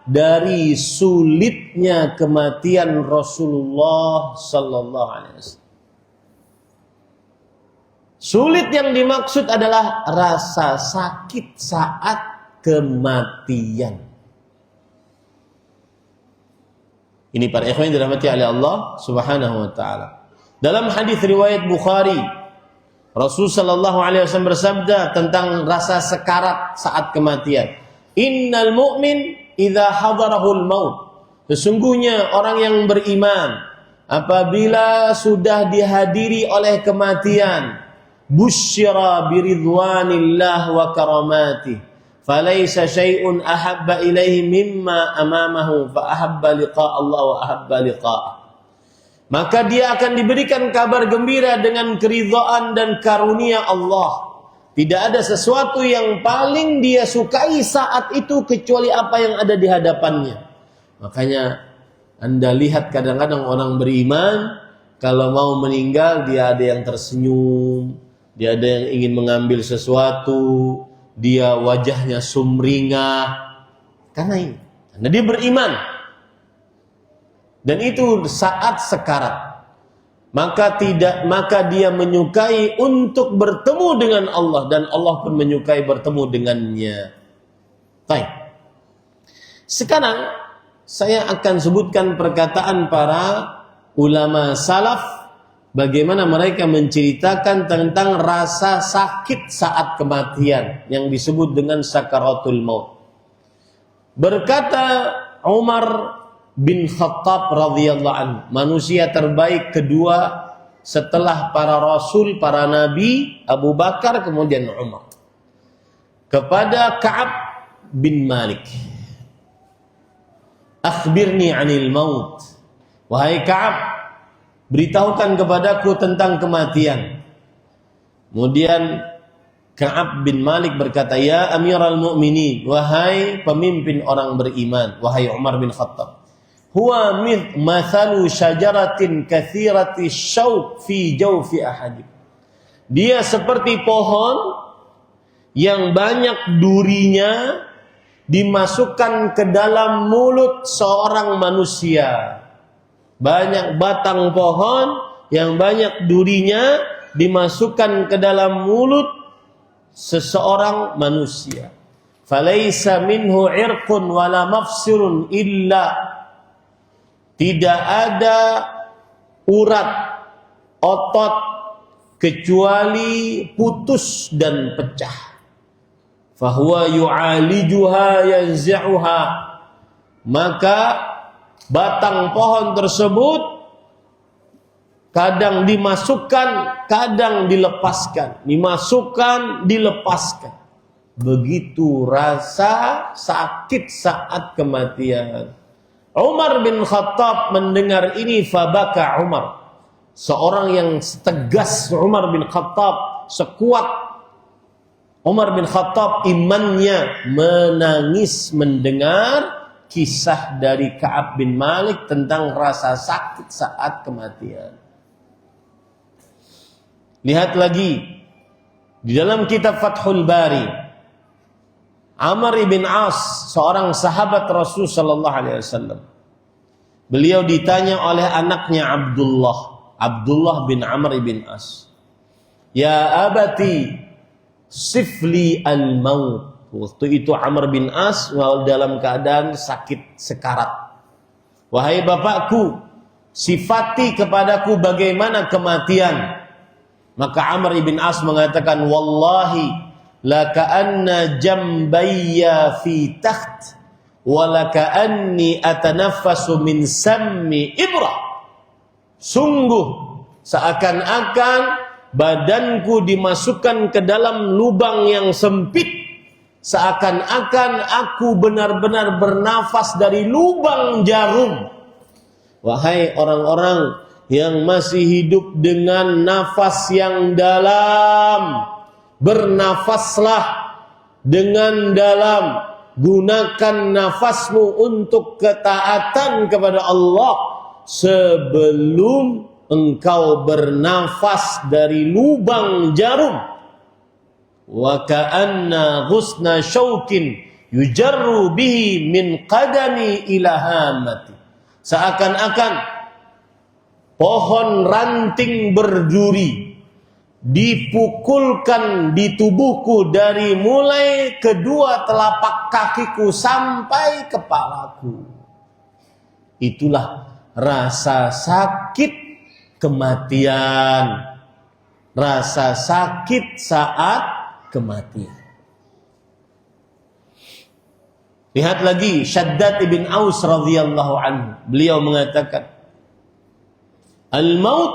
dari sulitnya kematian Rasulullah sallallahu alaihi wasallam. Sulit yang dimaksud adalah rasa sakit saat kematian. Ini para ikhwan yang dirahmati oleh Allah Subhanahu wa taala. Dalam hadis riwayat Bukhari, Rasul sallallahu alaihi wasallam bersabda tentang rasa sekarat saat kematian. Innal mu'min idza hadarahul maut. Sesungguhnya orang yang beriman apabila sudah dihadiri oleh kematian, busyira biridwanillah wa karamati. Falaysa syai'un ahabba ilaihi mimma amamahu fa ahabba liqa Allah wa ahabba liqa'ah. Maka dia akan diberikan kabar gembira dengan keridhaan dan karunia Allah. Tidak ada sesuatu yang paling dia sukai saat itu kecuali apa yang ada di hadapannya. Makanya Anda lihat kadang-kadang orang beriman kalau mau meninggal dia ada yang tersenyum, dia ada yang ingin mengambil sesuatu, dia wajahnya sumringah. Karena dia beriman. Dan itu saat sekarat. Maka dia menyukai untuk bertemu dengan Allah dan Allah pun menyukai bertemu dengannya. Baik. Sekarang saya akan sebutkan perkataan para ulama salaf bagaimana mereka menceritakan tentang rasa sakit saat kematian yang disebut dengan sakaratul maut. Berkata Umar bin Khattab radhiyallahu anhu, manusia terbaik kedua setelah para rasul, para nabi, Abu Bakar kemudian Umar. Kepada Ka'ab bin Malik, akhbirni 'anil maut. Wahai Ka'ab, beritahukan kepadaku tentang kematian. Kemudian Ka'ab bin Malik berkata, ya Amiral Mu'minin, wahai pemimpin orang beriman, wahai Umar bin Khattab, huwa mathalu syajaratin kathirati syauq fi jawfi ahadib. Dia seperti pohon yang banyak durinya dimasukkan ke dalam mulut seorang manusia. Banyak batang pohon yang banyak durinya dimasukkan ke dalam mulut seseorang manusia. Falaysa minhu irqun wala mafsirun illa. Tidak ada urat, otot kecuali putus dan pecah. Fahuwa yu'alijuha yanzi'uha. Maka batang pohon tersebut kadang dimasukkan, kadang dilepaskan, dimasukkan, dilepaskan. Begitu rasa sakit saat kematian. Umar bin Khattab mendengar ini, fabaka Umar. Seorang yang setegas Umar bin Khattab, sekuat Umar bin Khattab imannya, menangis mendengar kisah dari Ka'ab bin Malik tentang rasa sakit saat kematian. Lihat lagi di dalam kitab Fathul Bari, Amr ibn As, seorang sahabat Rasul sallallahu alaihi wasallam. Beliau ditanya oleh anaknya Abdullah bin Amr ibn As. Ya abati, sifli al-maut. Waktu itu Amr bin As dalam keadaan sakit sekarat. Wahai bapakku, sifati kepadaku bagaimana kematian. Maka Amr bin As mengatakan, wallahi la ka'anna jambayya fi takht wa la ka'anni atanaffasu min sammi ibrah. Sungguh seakan-akan badanku dimasukkan ke dalam lubang yang sempit, seakan-akan aku benar-benar bernafas dari lubang jarum. Wahai orang-orang yang masih hidup dengan nafas yang dalam, bernafaslah dengan dalam, gunakan nafasmu untuk ketaatan kepada Allah sebelum engkau bernafas dari lubang jarum. Wa ka'anna ghusna syaukin yujarru bihi min qadami ila hamati. Seakan-akan pohon ranting berduri dipukulkan di tubuhku dari mulai kedua telapak kakiku sampai kepalaku. Itulah rasa sakit kematian, rasa sakit saat kematian. Lihat lagi Shaddad ibn Aus radhiyallahu anhu. Beliau mengatakan, al-maut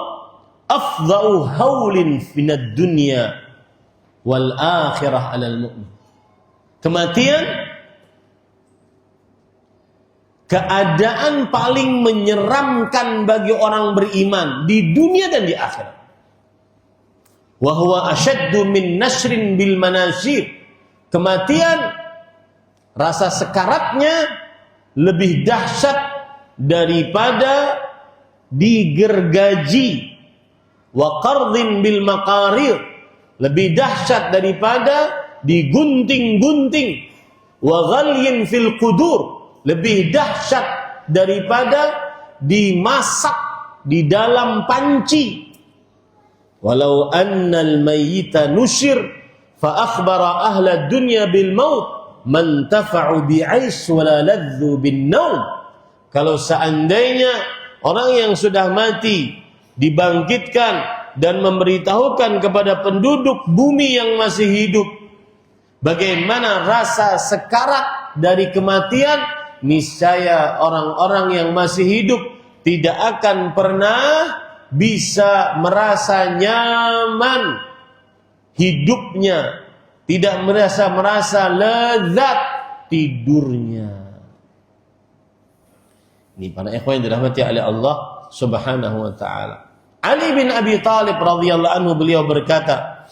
afdha'u haulin minad dunya wal akhirah 'alal mu'min. Kematian keadaan paling menyeramkan bagi orang beriman di dunia dan di akhirat. Wa huwa ashaddu min nasrin bil manashir. Kematian rasa sekaratnya lebih dahsyat daripada digergaji. Wa qardin bil maqarir, lebih dahsyat daripada digunting-gunting. Wa ghalyin fil qudur, lebih dahsyat daripada dimasak di dalam panci. Walau annal mayyita nusyir fa akhbara ahla dunya bil maut man tafa'u bi'ais wa la ladzu bin naum. Kalau seandainya orang yang sudah mati dibangkitkan dan memberitahukan kepada penduduk bumi yang masih hidup bagaimana rasa sekarat dari kematian, niscaya orang-orang yang masih hidup tidak akan pernah bisa merasa nyaman hidupnya, tidak merasa lezat tidurnya. Ini para ikhwan yang dirahmati oleh Allah Subhanahu wa taala. Ali bin Abi Thalib radhiyallahu anhu, beliau berkata,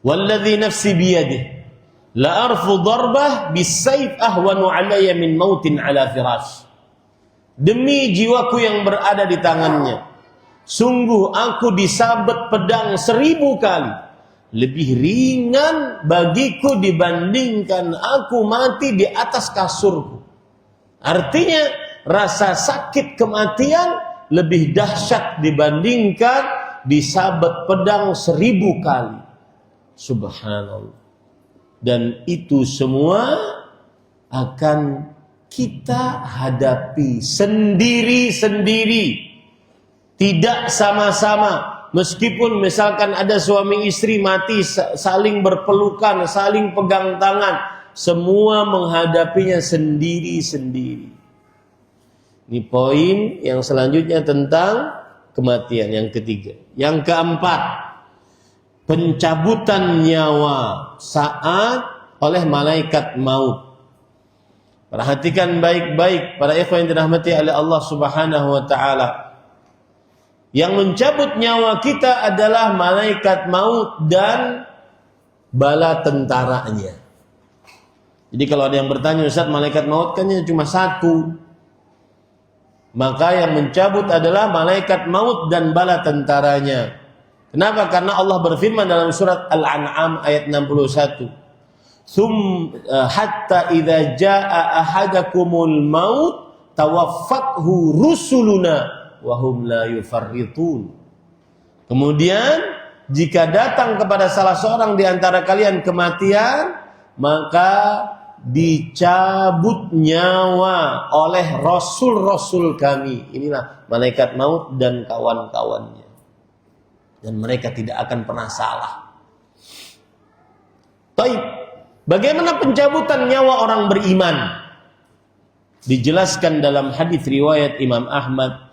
"Walladzi nafsi biyadihi la arfu darbah bisayf ahwanu alayya min mautin ala firash." Demi jiwaku yang berada di tangannya, sungguh aku disabet pedang 1000 kali lebih ringan bagiku dibandingkan aku mati di atas kasurku. Artinya rasa sakit kematian lebih dahsyat dibandingkan disabet pedang 1000 kali. Subhanallah. Dan itu semua akan kita hadapi sendiri-sendiri, tidak sama-sama. Meskipun misalkan ada suami istri mati saling berpelukan, saling pegang tangan, semua menghadapinya sendiri-sendiri. Ini poin yang selanjutnya tentang kematian yang ketiga. Yang keempat, pencabutan nyawa saat oleh malaikat maut. Perhatikan baik-baik para ikhwan yang dirahmati oleh Allah Subhanahu wa taala. Yang mencabut nyawa kita adalah malaikat maut dan bala tentaranya. Jadi kalau ada yang bertanya, Ustaz, malaikat maut kan cuma satu. Maka yang mencabut adalah malaikat maut dan bala tentaranya. Kenapa? Karena Allah berfirman dalam surat Al-An'am ayat 61. Hatta idza jaa ahadakumul maut tawaffathu rusuluna wa hum la yufarritun. Kemudian jika datang kepada salah seorang di antara kalian kematian, maka dicabut nyawa oleh rasul-rasul kami. Inilah malaikat maut dan kawan-kawannya. Dan mereka tidak akan pernah salah. Baik, bagaimana pencabutan nyawa orang beriman? Dijelaskan dalam hadis riwayat Imam Ahmad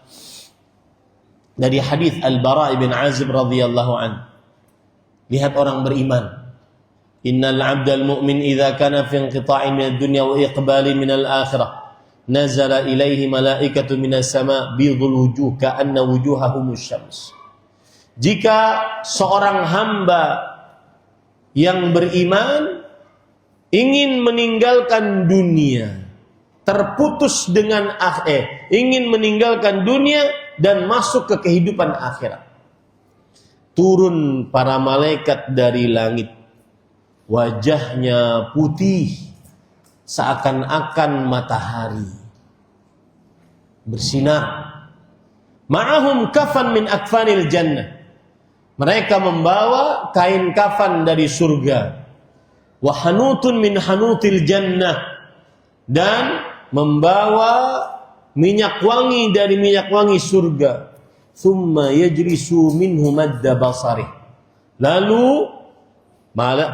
dari hadis Al-Bara' bin Azib radhiyallahu anhu. Lihat orang beriman. Innal 'abdal mu'min idza kana fi inqita'in minad dunya wa iqbalin minal akhirah nazala ilaihi malaikatu minas sama' bidhul wujuh ka'anna wujuhahumus syams. Jika seorang hamba yang beriman ingin meninggalkan dunia, terputus dengan ingin meninggalkan dunia dan masuk ke kehidupan akhirat, turun para malaikat dari langit. Wajahnya putih seakan-akan matahari bersinar. Ma'ahum kafan min akfanil jannah. Mereka membawa kain kafan dari surga. Wa hanutun min hanutil jannah. Dan membawa minyak wangi dari minyak wangi surga. Thumma yajlisu minhu madda basarih. Lalu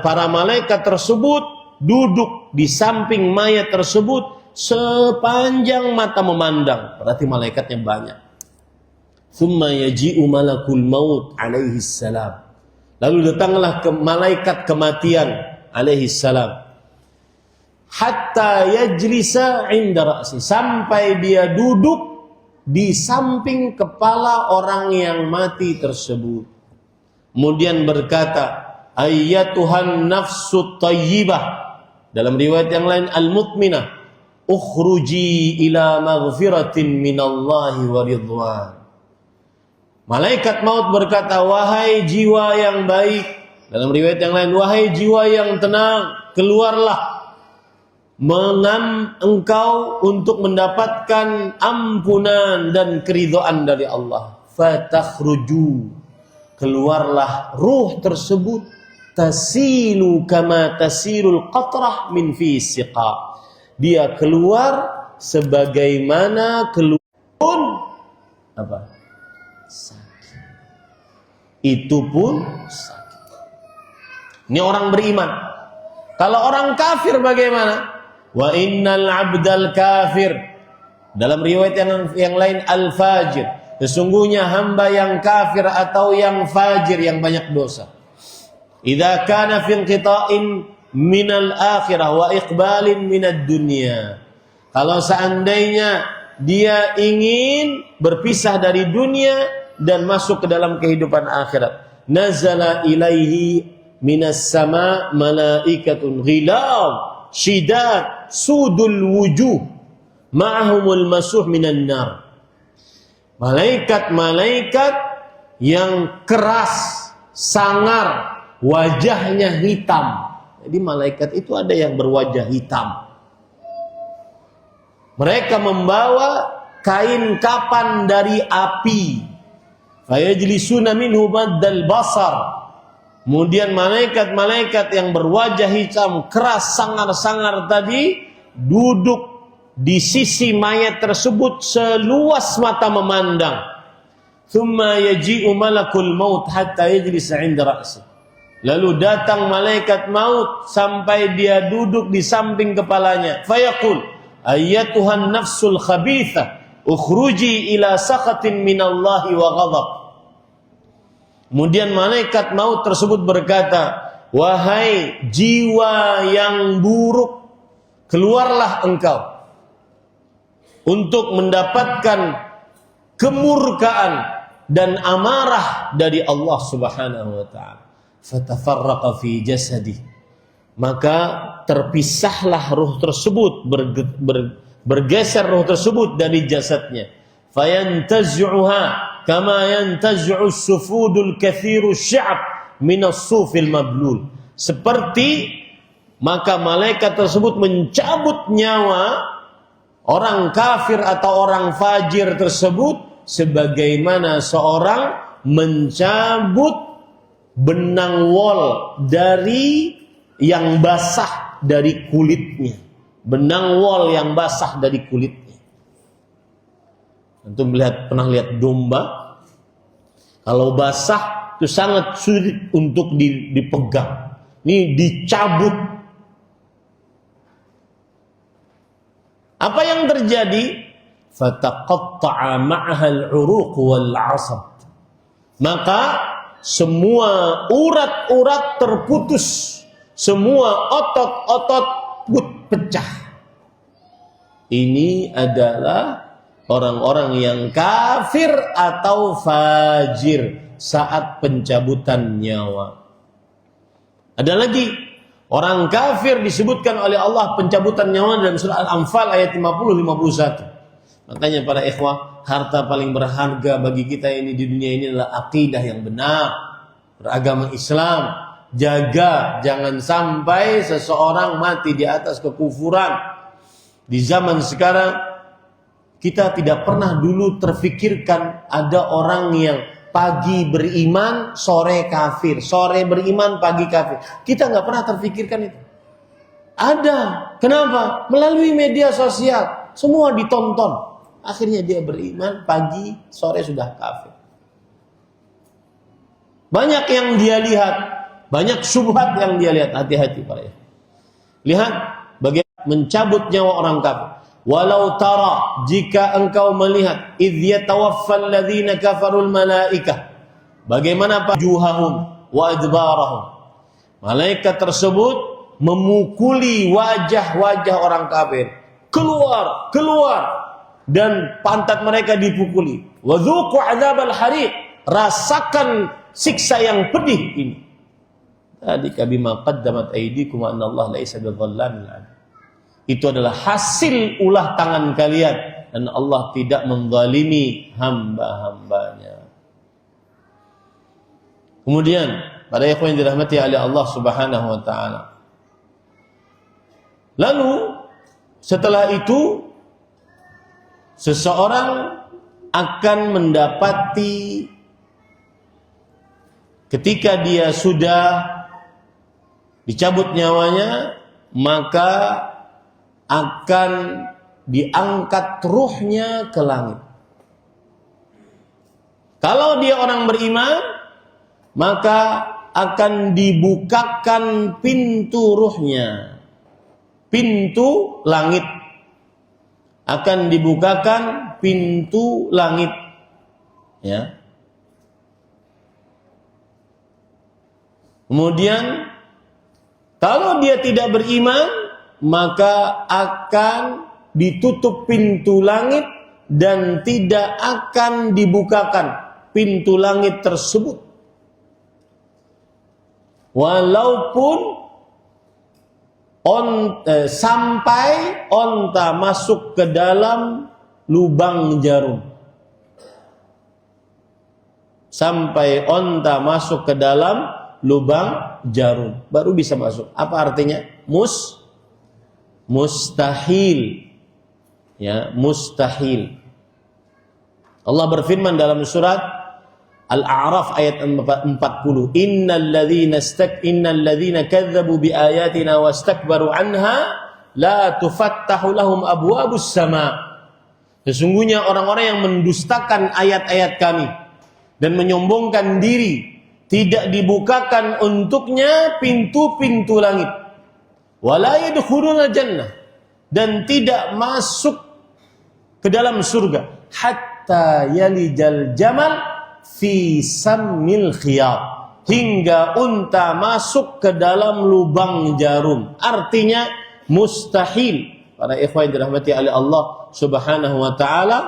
para malaikat tersebut duduk di samping mayat tersebut sepanjang mata memandang. Berarti malaikatnya banyak. Thumma yaji'u malakul maut alaihi salam. Lalu datanglah malaikat kematian alaihi salam. Hatta yajlisa 'inda ra'si, sampai dia duduk di samping kepala orang yang mati tersebut. Kemudian berkata, ayyatuhan nafsut tayyibah, dalam riwayat yang lain al-mutminah, ukhruji ila maghfiratin minallahi wa ridwan. Malaikat maut berkata, wahai jiwa yang baik, dalam riwayat yang lain, wahai jiwa yang tenang, keluarlah engkau untuk mendapatkan ampunan dan keridhaan dari Allah. Fatakhruju, keluarlah ruh tersebut, tasilu kama tasilul qatrah min fi siqa. Dia keluar sebagaimana keluar apa? Sakit. Itu pun sakit. Ini orang beriman. Kalau orang kafir bagaimana? Wa innal 'abdal kafir, dalam riwayat yang lain al-fajir, sesungguhnya hamba yang kafir atau yang fajir, yang banyak dosa. Idza kana fi inqita'in minal akhirah wa iqbalin minad dunya. Kalau seandainya dia ingin berpisah dari dunia dan masuk ke dalam kehidupan akhirat, nazala ilaihi minas sama malaikatun ghilab syidad sudul wujuh ma'ahumul masuh minan nar. Malaikat-malaikat yang keras, sangar, wajahnya hitam. Jadi malaikat itu ada yang berwajah hitam. Mereka membawa kain kapan dari api. Fayajlisuna minhu maddal basar. Kemudian malaikat-malaikat yang berwajah hitam, keras, sangar-sangar tadi duduk di sisi mayat tersebut seluas mata memandang. Thumma yaji'u malakul maut hatta yajlisa 'inda ra'si. Lalu datang malaikat maut sampai dia duduk di samping kepalanya. Fayaqul, ayyatuhan nafsul khabithah ukhruji ila sakhatin minallahi wa ghadab. Kemudian malaikat maut tersebut berkata, wahai jiwa yang buruk, keluarlah engkau untuk mendapatkan kemurkaan dan amarah dari Allah Subhanahu wa taala. Fatafarraqa fi jasadi, maka terpisahlah ruh tersebut, bergeser ruh tersebut dari jasadnya. Fayantazuha kama yantazu sufudul kathiru sya'ab min as-sufil mablul. Seperti maka malaikat tersebut mencabut nyawa orang kafir atau orang fajir tersebut sebagaimana seorang mencabut benang wol dari yang basah dari kulitnya. Benang wol yang basah dari kulitnya. Antum pernah lihat domba? Kalau basah itu sangat sulit untuk dipegang. Ini dicabut. Apa yang terjadi? Fataqatta'a ma'aha al-'uruq wal 'asab. Maka semua urat-urat terputus, semua otot-otot pecah. Ini adalah orang-orang yang kafir atau fajir saat pencabutan nyawa. Ada lagi orang kafir disebutkan oleh Allah pencabutan nyawa dalam surah Al-Anfal ayat 50-51. Makanya para ikhwah, harta paling berharga bagi kita ini di dunia ini adalah akidah yang benar, beragama Islam. Jaga jangan sampai seseorang mati di atas kekufuran. Di zaman sekarang kita tidak pernah dulu terfikirkan ada orang yang pagi beriman, sore kafir, sore beriman, pagi kafir. Kita nggak pernah terfikirkan itu. Ada. Kenapa? Melalui media sosial, semua ditonton. Akhirnya dia beriman, pagi, sore sudah kafir. Banyak yang dia lihat, banyak syubhat yang dia lihat. Hati-hati para ikhwan. Lihat bagaimana mencabut nyawa orang kafir. Walau tara, jika engkau melihat, idh yatawaffal ladzina kafarul malaikah, bagaimana wujuhahum wa adbarahum. Malaikat tersebut memukuli wajah-wajah orang kafir. Keluar, keluar. Dan pantat mereka dipukuli. Wa dzuqu adzabal hariq, rasakan siksa yang pedih ini. Dzalika bima qaddamat aydikum wa anallaha laisa bidzallamin 'abid. Itu adalah hasil ulah tangan kalian dan Allah tidak menzalimi hamba-hambanya. Kemudian para ikhwan yang dirahmati oleh Allah Subhanahu wa taala. Lalu setelah itu seseorang akan mendapati ketika dia sudah dicabut nyawanya, maka akan diangkat ruhnya ke langit. Kalau dia orang beriman, maka akan dibukakan pintu ruhnya. Pintu langit. Akan dibukakan pintu langit. Ya. Kemudian kalau dia tidak beriman, maka akan ditutup pintu langit dan tidak akan dibukakan pintu langit tersebut. Walaupun sampai onta masuk ke dalam lubang jarum. Sampai onta masuk ke dalam lubang jarum baru bisa masuk. Apa artinya? Mustahil. Ya, mustahil. Allah berfirman dalam surat Al-A'raf ayat 40, innal ladzina kadzdzabu biayatina wastakbaru anha la tufattahu lahum abwabus sama. Sesungguhnya orang-orang yang mendustakan ayat-ayat kami dan menyombongkan diri, tidak dibukakan untuknya pintu-pintu langit. Wala yadkhuluna jannah, dan tidak masuk ke dalam surga hatta yalijal jamal fi sammil khiyat, hingga unta masuk ke dalam lubang jarum. Artinya mustahil, para ikhwan yang dirahmati oleh Allah Subhanahu wa taala,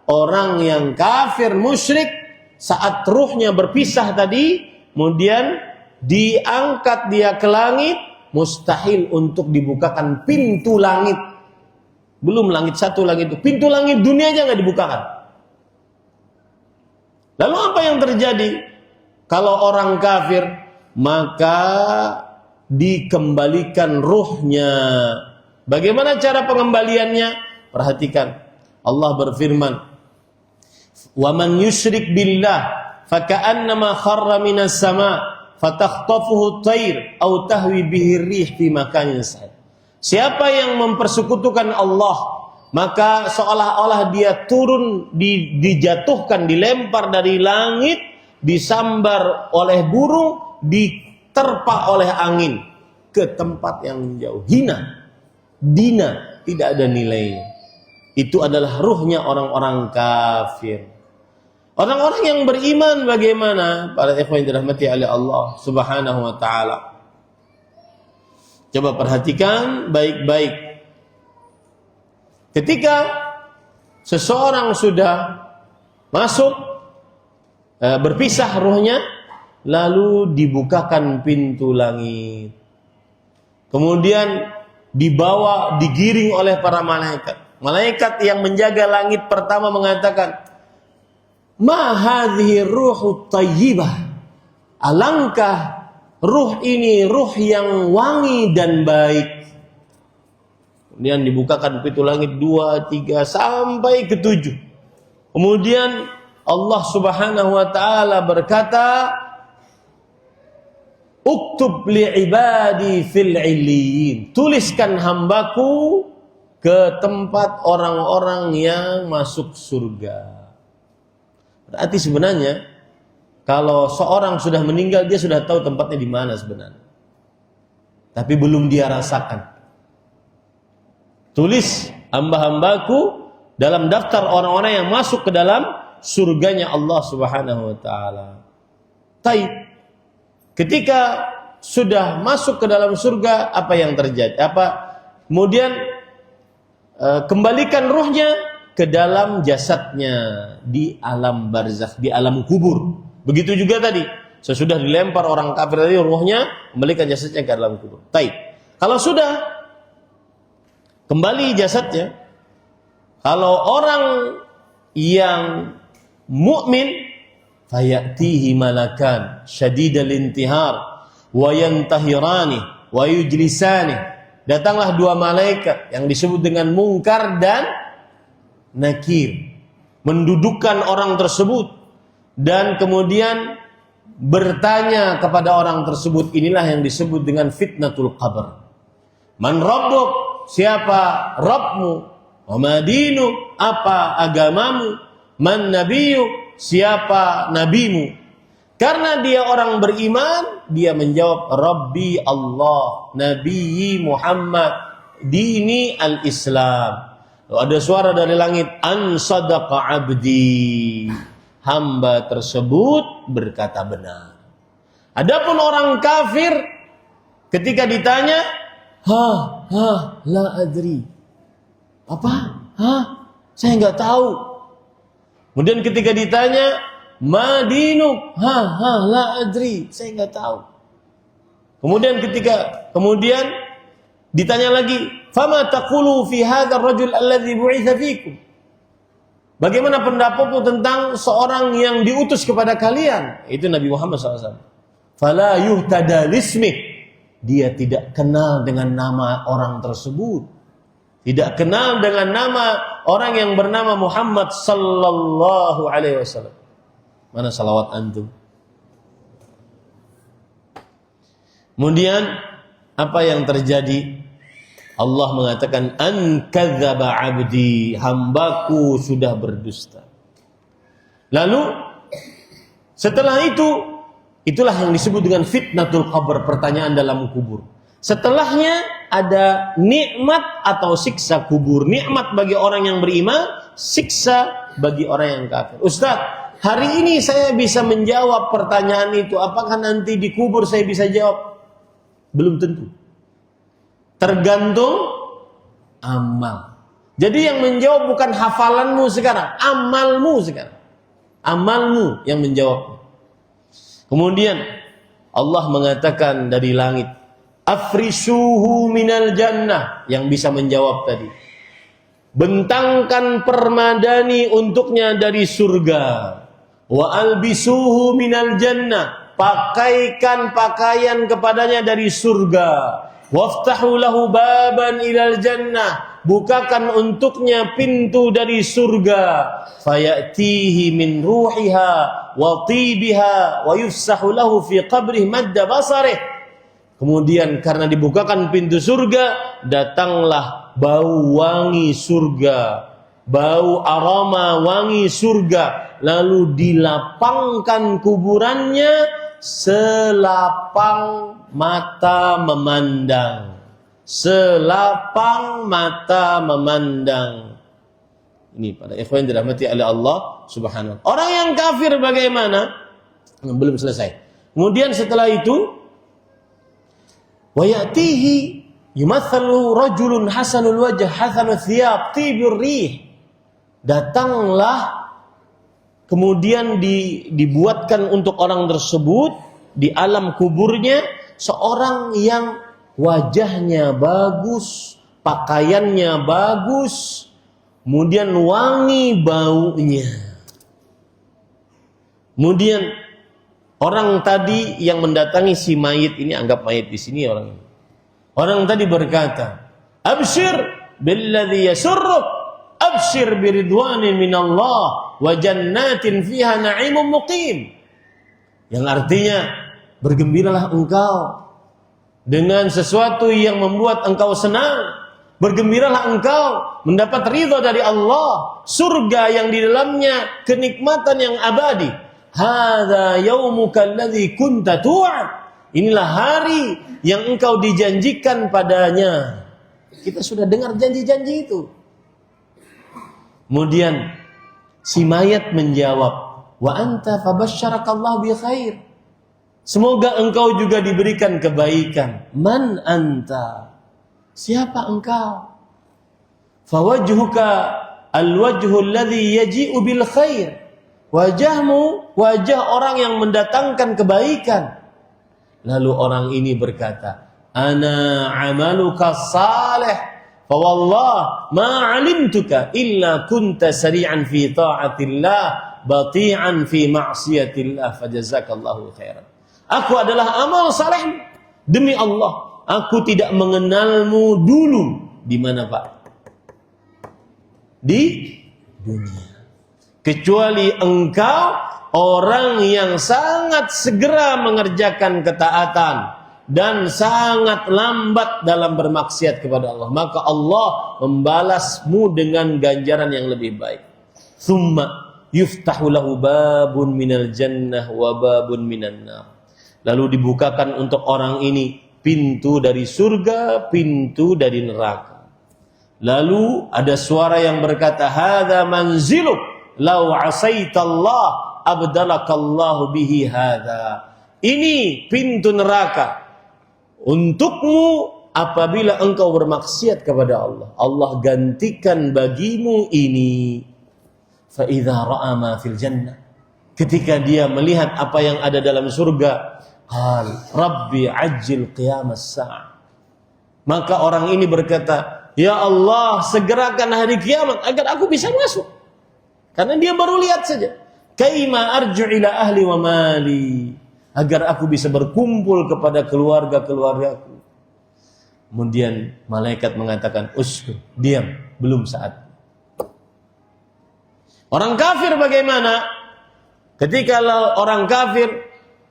orang yang kafir musyrik saat ruhnya berpisah tadi kemudian diangkat dia ke langit, mustahil untuk dibukakan pintu langit. Belum langit satu, langit itu, pintu langit dunia aja nggak dibukakan. Lalu apa yang terjadi kalau orang kafir? Maka dikembalikan ruhnya. Bagaimana cara pengembaliannya? Perhatikan, Allah berfirman, "Wa man yusyrik billah faka'annama kharra minas sama' fatakhtafuhu at-tayr aw tahwi bihi ar-rih fi makanin sa'id." Siapa yang mempersekutukan Allah, maka seolah-olah dia turun, dijatuhkan, dilempar dari langit, disambar oleh burung, diterpa oleh angin ke tempat yang jauh. Hina, dina, tidak ada nilainya. Itu adalah ruhnya orang-orang kafir. Orang-orang yang beriman bagaimana? Para ikhwan yang dirahmati oleh Allah Subhanahu wa taala. Coba perhatikan baik-baik. Ketika seseorang sudah masuk, berpisah ruhnya, lalu dibukakan pintu langit. Kemudian dibawa, digiring oleh para malaikat. Malaikat yang menjaga langit pertama mengatakan, "Ma hadhihi ruhu thayyibah." Alangkah ruh ini, ruh yang wangi dan baik. Kemudian dibukakan pintu langit 2, 3 sampai ke 7. Kemudian Allah Subhanahu wa taala berkata, "Uktub li ibadi fil 'illiyin." Tuliskan hambaku ke tempat orang-orang yang masuk surga. Berarti sebenarnya kalau seorang sudah meninggal, dia sudah tahu tempatnya di mana sebenarnya. Tapi belum dia rasakan. Tulis hamba-hambaku dalam daftar orang-orang yang masuk ke dalam surganya Allah Subhanahu wa taala. Taib. Ketika sudah masuk ke dalam surga, apa yang terjadi? Kemudian kembalikan ruhnya ke dalam jasadnya di alam barzakh, di alam kubur. Begitu juga tadi, sesudah dilempar orang kafir tadi, ruhnya kembalikan jasadnya ke dalam kubur. Taib. Kalau sudah kembali jasadnya, kalau orang yang mukmin, fayatihi malakan syadidal intihar wa yantahirani wa yujlisani. Datanglah 2 malaikat yang disebut dengan Munkar dan Nakir, mendudukkan orang tersebut dan kemudian bertanya kepada orang tersebut. Inilah yang disebut dengan fitnatul qabr. Man rabbuk? Siapa Rabbmu? Wa ma dinuk? Apa agamamu? Man nabiyuk? Siapa nabimu? Karena dia orang beriman, dia menjawab, Rabbi Allah, Nabi Muhammad, dini al-Islam. Lalu ada suara dari langit, an sadaqa abdi. Hamba tersebut berkata benar. Adapun orang kafir, ketika ditanya, la adri. Apa? Saya enggak tahu. Kemudian ketika ditanya, ma dinuk? La adri. Saya enggak tahu. Kemudian ditanya lagi, fama taqulu fi hadzal rajul alladzi bu'itsa fikum? Bagaimana pendapatmu tentang seorang yang diutus kepada kalian? Itu Nabi Muhammad SAW. Fala yuhtada lismih. Dia tidak kenal dengan nama orang tersebut. Tidak kenal dengan nama orang yang bernama Muhammad sallallahu alaihi wasallam. Mana salawat antum? Kemudian apa yang terjadi? Allah mengatakan, an kadzdzaba 'abdi, hambaku sudah berdusta. Lalu setelah itu, itulah yang disebut dengan fitnatul qabr, pertanyaan dalam kubur. Setelahnya ada nikmat atau siksa kubur. Nikmat bagi orang yang beriman, siksa bagi orang yang kafir. Ustaz, hari ini saya bisa menjawab pertanyaan itu. Apakah nanti di kubur saya bisa jawab? Belum tentu. Tergantung amal. Jadi yang menjawab bukan hafalanmu sekarang, amalmu sekarang. Amalmu yang menjawab. Kemudian Allah mengatakan dari langit, afrisuhu minal jannah, yang bisa menjawab tadi. Bentangkan permadani untuknya dari surga. Wa albisuhu minal jannah, pakaikan pakaian kepadanya dari surga. Waftahu lahu baban ilal jannah, bukakan untuknya pintu dari surga. Fayatihi min ruhiha wa tibiha wa yufsahu lahu fi qabrih madda basarih. Kemudian karena dibukakan pintu surga, datanglah bau wangi surga, bau aroma wangi surga, lalu dilapangkan kuburannya selapang mata memandang. Selapang mata memandang. Ini para ikhwan dirahmati oleh Allah Subhanahu wa ta'ala. Orang yang kafir bagaimana? Belum selesai. Kemudian setelah itu, wa ya'tihi yumathalu rajulun hasanul wajh hasanul thiyab tibur rih. Datanglah, kemudian dibuatkan untuk orang tersebut di alam kuburnya seorang yang wajahnya bagus, pakaiannya bagus, kemudian wangi baunya. Kemudian orang tadi yang mendatangi si mayit ini, anggap mayit di sini orang ini. Orang tadi berkata, "Abshir billadzi yasurruk, abshir biridwanin minallah wa jannatin fiha na'imun muqim." Yang artinya, bergembiralah engkau dengan sesuatu yang membuat engkau senang. Bergembiralah engkau mendapat ridha dari Allah, surga yang di dalamnya kenikmatan yang abadi. Hadza yaumuka alladzi kunta tu'ad. Inilah hari yang engkau dijanjikan padanya. Kita sudah dengar janji-janji itu. Kemudian si mayat menjawab, wa anta fabasyarakallahu bi khair. Semoga engkau juga diberikan kebaikan. Man anta? Siapa engkau? Fawajhuka alwajhu alladhi yaji'u bil khair. Wajahmu wajah orang yang mendatangkan kebaikan. Lalu orang ini berkata, ana amaluka salih, fa wallah ma 'alimtuka illa kunta sari'an fi ta'atillah, bati'an fi ma'siyatillah, fajazakallahu khairan. Aku adalah amal saleh demi Allah. Aku tidak mengenalmu dulu. Di mana, Pak? Di dunia. Kecuali engkau orang yang sangat segera mengerjakan ketaatan dan sangat lambat dalam bermaksiat kepada Allah. Maka Allah membalasmu dengan ganjaran yang lebih baik. Tsumma yuftahu lahu babun minal jannah wa babun minan nar. Lalu dibukakan untuk orang ini pintu dari surga, pintu dari neraka. Lalu ada suara yang berkata, hadza manziluk law asaitallah abdalakallahu bihi hadza. Ini pintu neraka untukmu apabila engkau bermaksiat kepada Allah. Allah gantikan bagimu ini. Fa idza ra'a ma fil jannah. Ketika dia melihat apa yang ada dalam surga, qal rabbi ajil qiyamas sa'ah. Maka orang ini berkata, ya Allah, segerakan hari kiamat agar aku bisa masuk. Karena dia baru lihat saja. Kaima arju ila ahli wa mali. Agar aku bisa berkumpul kepada keluarga-keluargaku. Kemudian malaikat mengatakan, uskun, diam, belum saat. Orang kafir bagaimana? Ketika orang kafir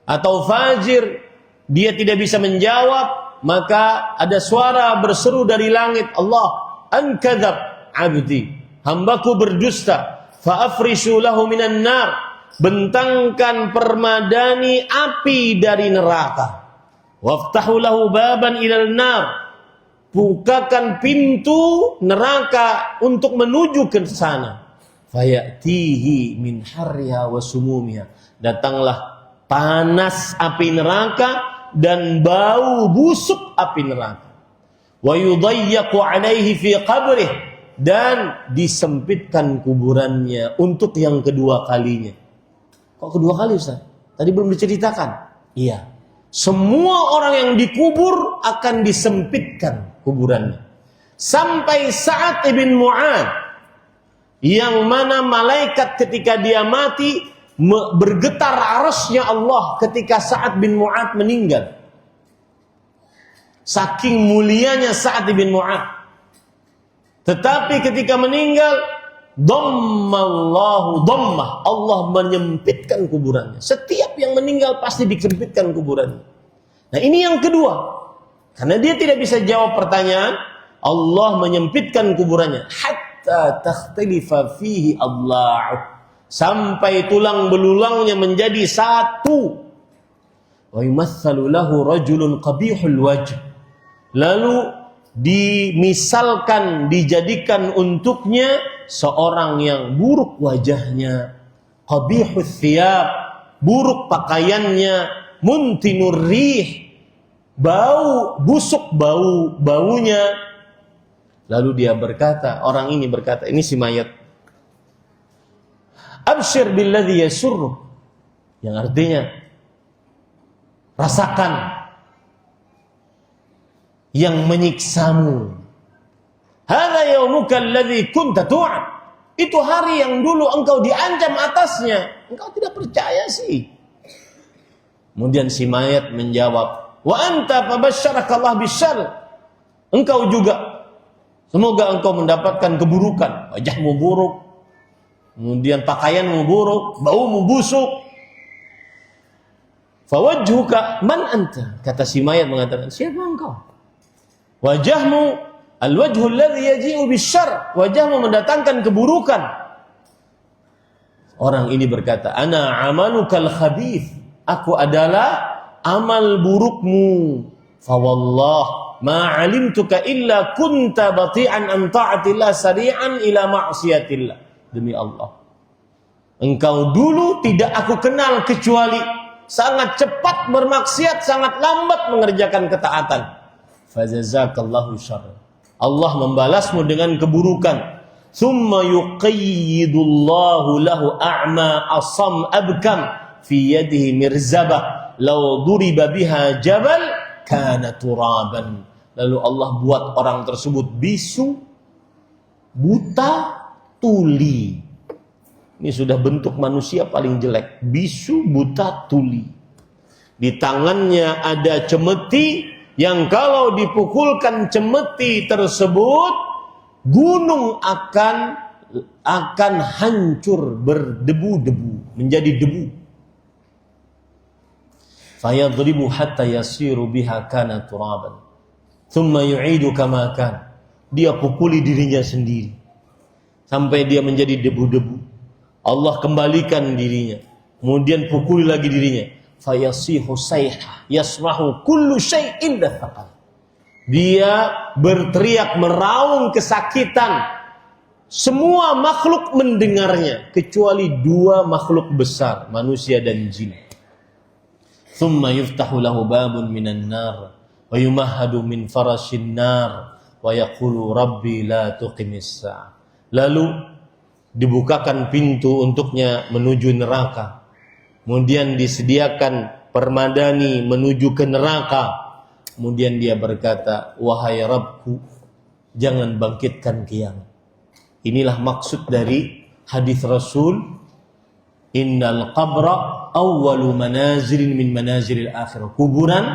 atau fajir, dia tidak bisa menjawab, maka ada suara berseru dari langit, Allah, ankadzab abdi, hambaku berdusta, fa'afrishu lahu minan nar, bentangkan permadani api dari neraka, waftahu lahu baban ilal nar, bukakan pintu neraka untuk menuju ke sana. Fayatihi min harriha wa sumumiha. Datanglah panas api neraka dan bau busuk api neraka. Wa yudayyaqu alaihi fi qabrih, dan disempitkan kuburannya untuk yang kedua kalinya. Kok kedua kali, Ustaz? Tadi belum diceritakan. Iya. Semua orang yang dikubur akan disempitkan kuburannya. Sampai Sa'ad ibn Mu'ad, yang mana malaikat ketika dia mati bergetar arasnya Allah ketika Sa'ad bin Mu'ad meninggal. Saking mulianya Sa'ad bin Mu'ad. Tetapi ketika meninggal, dhammallahu dhammah, Allah menyempitkan kuburannya. Setiap yang meninggal pasti disempitkan kuburannya. Nah, ini yang kedua. Karena dia tidak bisa jawab pertanyaan, Allah menyempitkan kuburannya hatta takhtalifa fihi adla'uh, sampai tulang belulangnya menjadi satu. Wa yumatsalu lahu rajulun qabihul wajh, lalu dimisalkan, dijadikan untuknya seorang yang buruk wajahnya, qabihus thiyab, buruk pakaiannya, muntinur rih, bau busuk baunya. Lalu dia berkata, orang ini berkata, ini si mayat, abshir billadhi yasurru, yang artinya rasakan yang menyiksamu. Hadza yaumuka alladhi kunta tu'ad, itu hari yang dulu engkau diancam atasnya, engkau tidak percaya sih. Kemudian si mayat menjawab, wa anta fabasyaraka Allah bisyarr, engkau juga, semoga engkau mendapatkan keburukan, wajahmu buruk, kemudian pakaianmu buruk, baumu busuk. Fawajhuka man anta, kata si mayat mengatakan, siapa engkau? Wajahmu al-wajhu alladhi yaji'u bisyarr, wajahmu mendatangkan keburukan. Orang ini berkata, ana amalukal khabith, aku adalah amal burukmu. Fawallah ma 'alimtuka illa kunta bati'an an ta'atillah sari'an ila ma'siyatillah. Demi Allah, engkau dulu tidak aku kenal kecuali sangat cepat bermaksiat, sangat lambat mengerjakan ketaatan. Fajazakallahu syarr, Allah membalasmu dengan keburukan. Thumma yuqayyidullahu lahu a'ma asam abkam fi yadihi mirzabah law duriba biha jabal kana turaban. Lalu Allah buat orang tersebut bisu, buta, tuli. Ini sudah bentuk manusia paling jelek. Bisu, buta, tuli. Di tangannya ada cemeti yang kalau dipukulkan cemeti tersebut, gunung akan hancur berdebu-debu, menjadi debu. Fayadribu hatta yasiru biha kana turaban. Thumma yu'idu kama kan. Dia pukuli dirinya sendiri sampai dia menjadi debu-debu. Allah kembalikan dirinya, kemudian pukuli lagi dirinya. Fayasihu sayhah yasmahu kullu syai'in dathaqal. Dia berteriak meraung kesakitan, semua makhluk mendengarnya kecuali dua makhluk besar, manusia dan jin. Thumma yuftahu lahu babun minan nar wa yumahhadu min farashin nar wa yaqulu rabbi la tuqimis sa'ah. Lalu dibukakan pintu untuknya menuju neraka. Kemudian disediakan permadani menuju ke neraka. Kemudian dia berkata, wahai Rabbku, jangan bangkitkan kiamat. Inilah maksud dari hadis Rasul, innal qabra awwalu manazilin min manazilil akhirah. Kuburan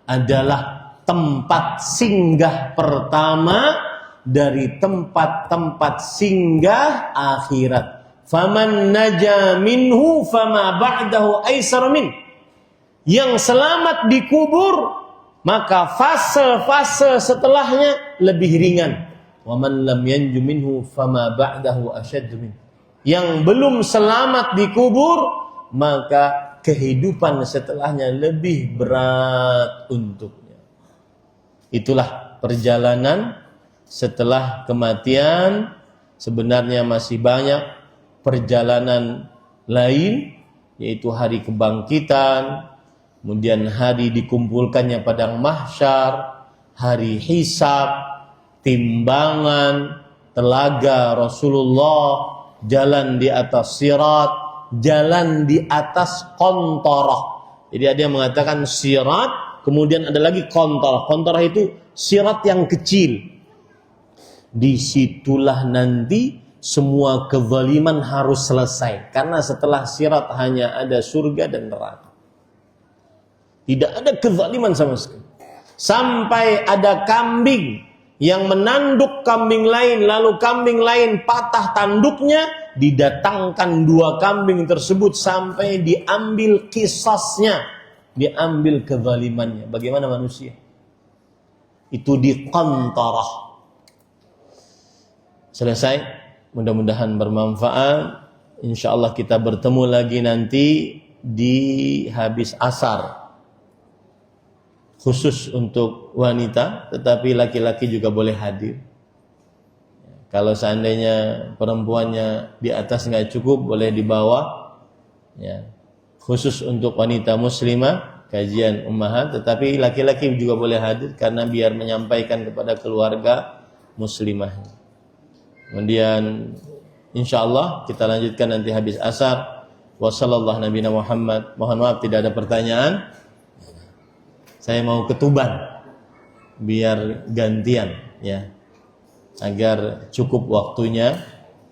adalah tempat singgah pertama dari tempat-tempat singgah akhirat. Faman naja minhu fama ba'dahu aisar min. Yang selamat dikubur, maka fase-fase setelahnya lebih ringan. Wa man lam yanju minhu fama ba'dahu ashaddu min. Yang belum selamat dikubur, maka kehidupan setelahnya lebih berat untuknya. Itulah perjalanan setelah kematian. Sebenarnya masih banyak perjalanan lain, yaitu hari kebangkitan, kemudian hari dikumpulkannya padang mahsyar, hari hisab, timbangan, telaga Rasulullah, jalan di atas sirat, jalan di atas qantarah. Jadi ada yang mengatakan sirat, kemudian ada lagi qantarah. Qantarah itu sirat yang kecil. Disitulah nanti semua kezaliman harus selesai, karena setelah sirat hanya ada surga dan neraka. Tidak ada kezaliman sama sekali. Sampai ada kambing yang menanduk kambing lain, lalu kambing lain patah tanduknya, didatangkan dua kambing tersebut sampai diambil kisasnya, diambil kezalimannya. Bagaimana manusia? Itu di qantarah. Selesai, mudah-mudahan bermanfaat. Insyaallah kita bertemu lagi nanti di habis asar, khusus untuk wanita, tetapi laki-laki juga boleh hadir. Kalau seandainya perempuannya di atas nggak cukup, boleh di bawah. Ya. Khusus untuk wanita muslimah, kajian ummahat, tetapi laki-laki juga boleh hadir karena biar menyampaikan kepada keluarga muslimah. Kemudian insyaallah kita lanjutkan nanti habis asar. Wassallallahu nabiyana Muhammad. Mohon maaf tidak ada pertanyaan. Saya mau ketuban biar gantian ya, agar cukup waktunya.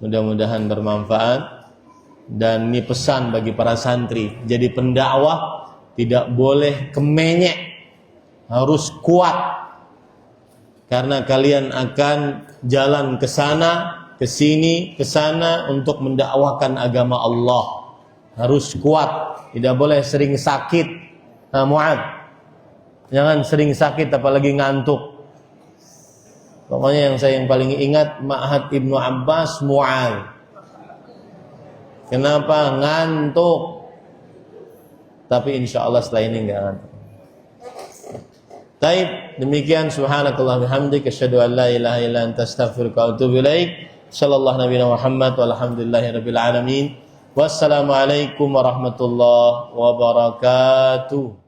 Mudah-mudahan bermanfaat. Dan ini pesan bagi para santri, jadi pendakwah tidak boleh kemenyek, harus kuat. Karena kalian akan jalan ke sana, ke sini, ke sana untuk mendakwahkan agama Allah. Harus kuat, tidak boleh sering sakit. Mu'ad, jangan sering sakit apalagi ngantuk. Pokoknya yang saya paling ingat Ma'had Ibnu Abbas, Mu'ad. Kenapa? Ngantuk. Tapi insya Allah setelah ini enggak ngantuk. Baik, demikian subhanakallah bihamdik asyhadu an la ilaha illa anta astaghfiruka wa atubu ilaik. Sallallahu nabiyana Muhammad walhamdulillahirabbil alamin. Wassalamualaikum warahmatullahi wabarakatuh.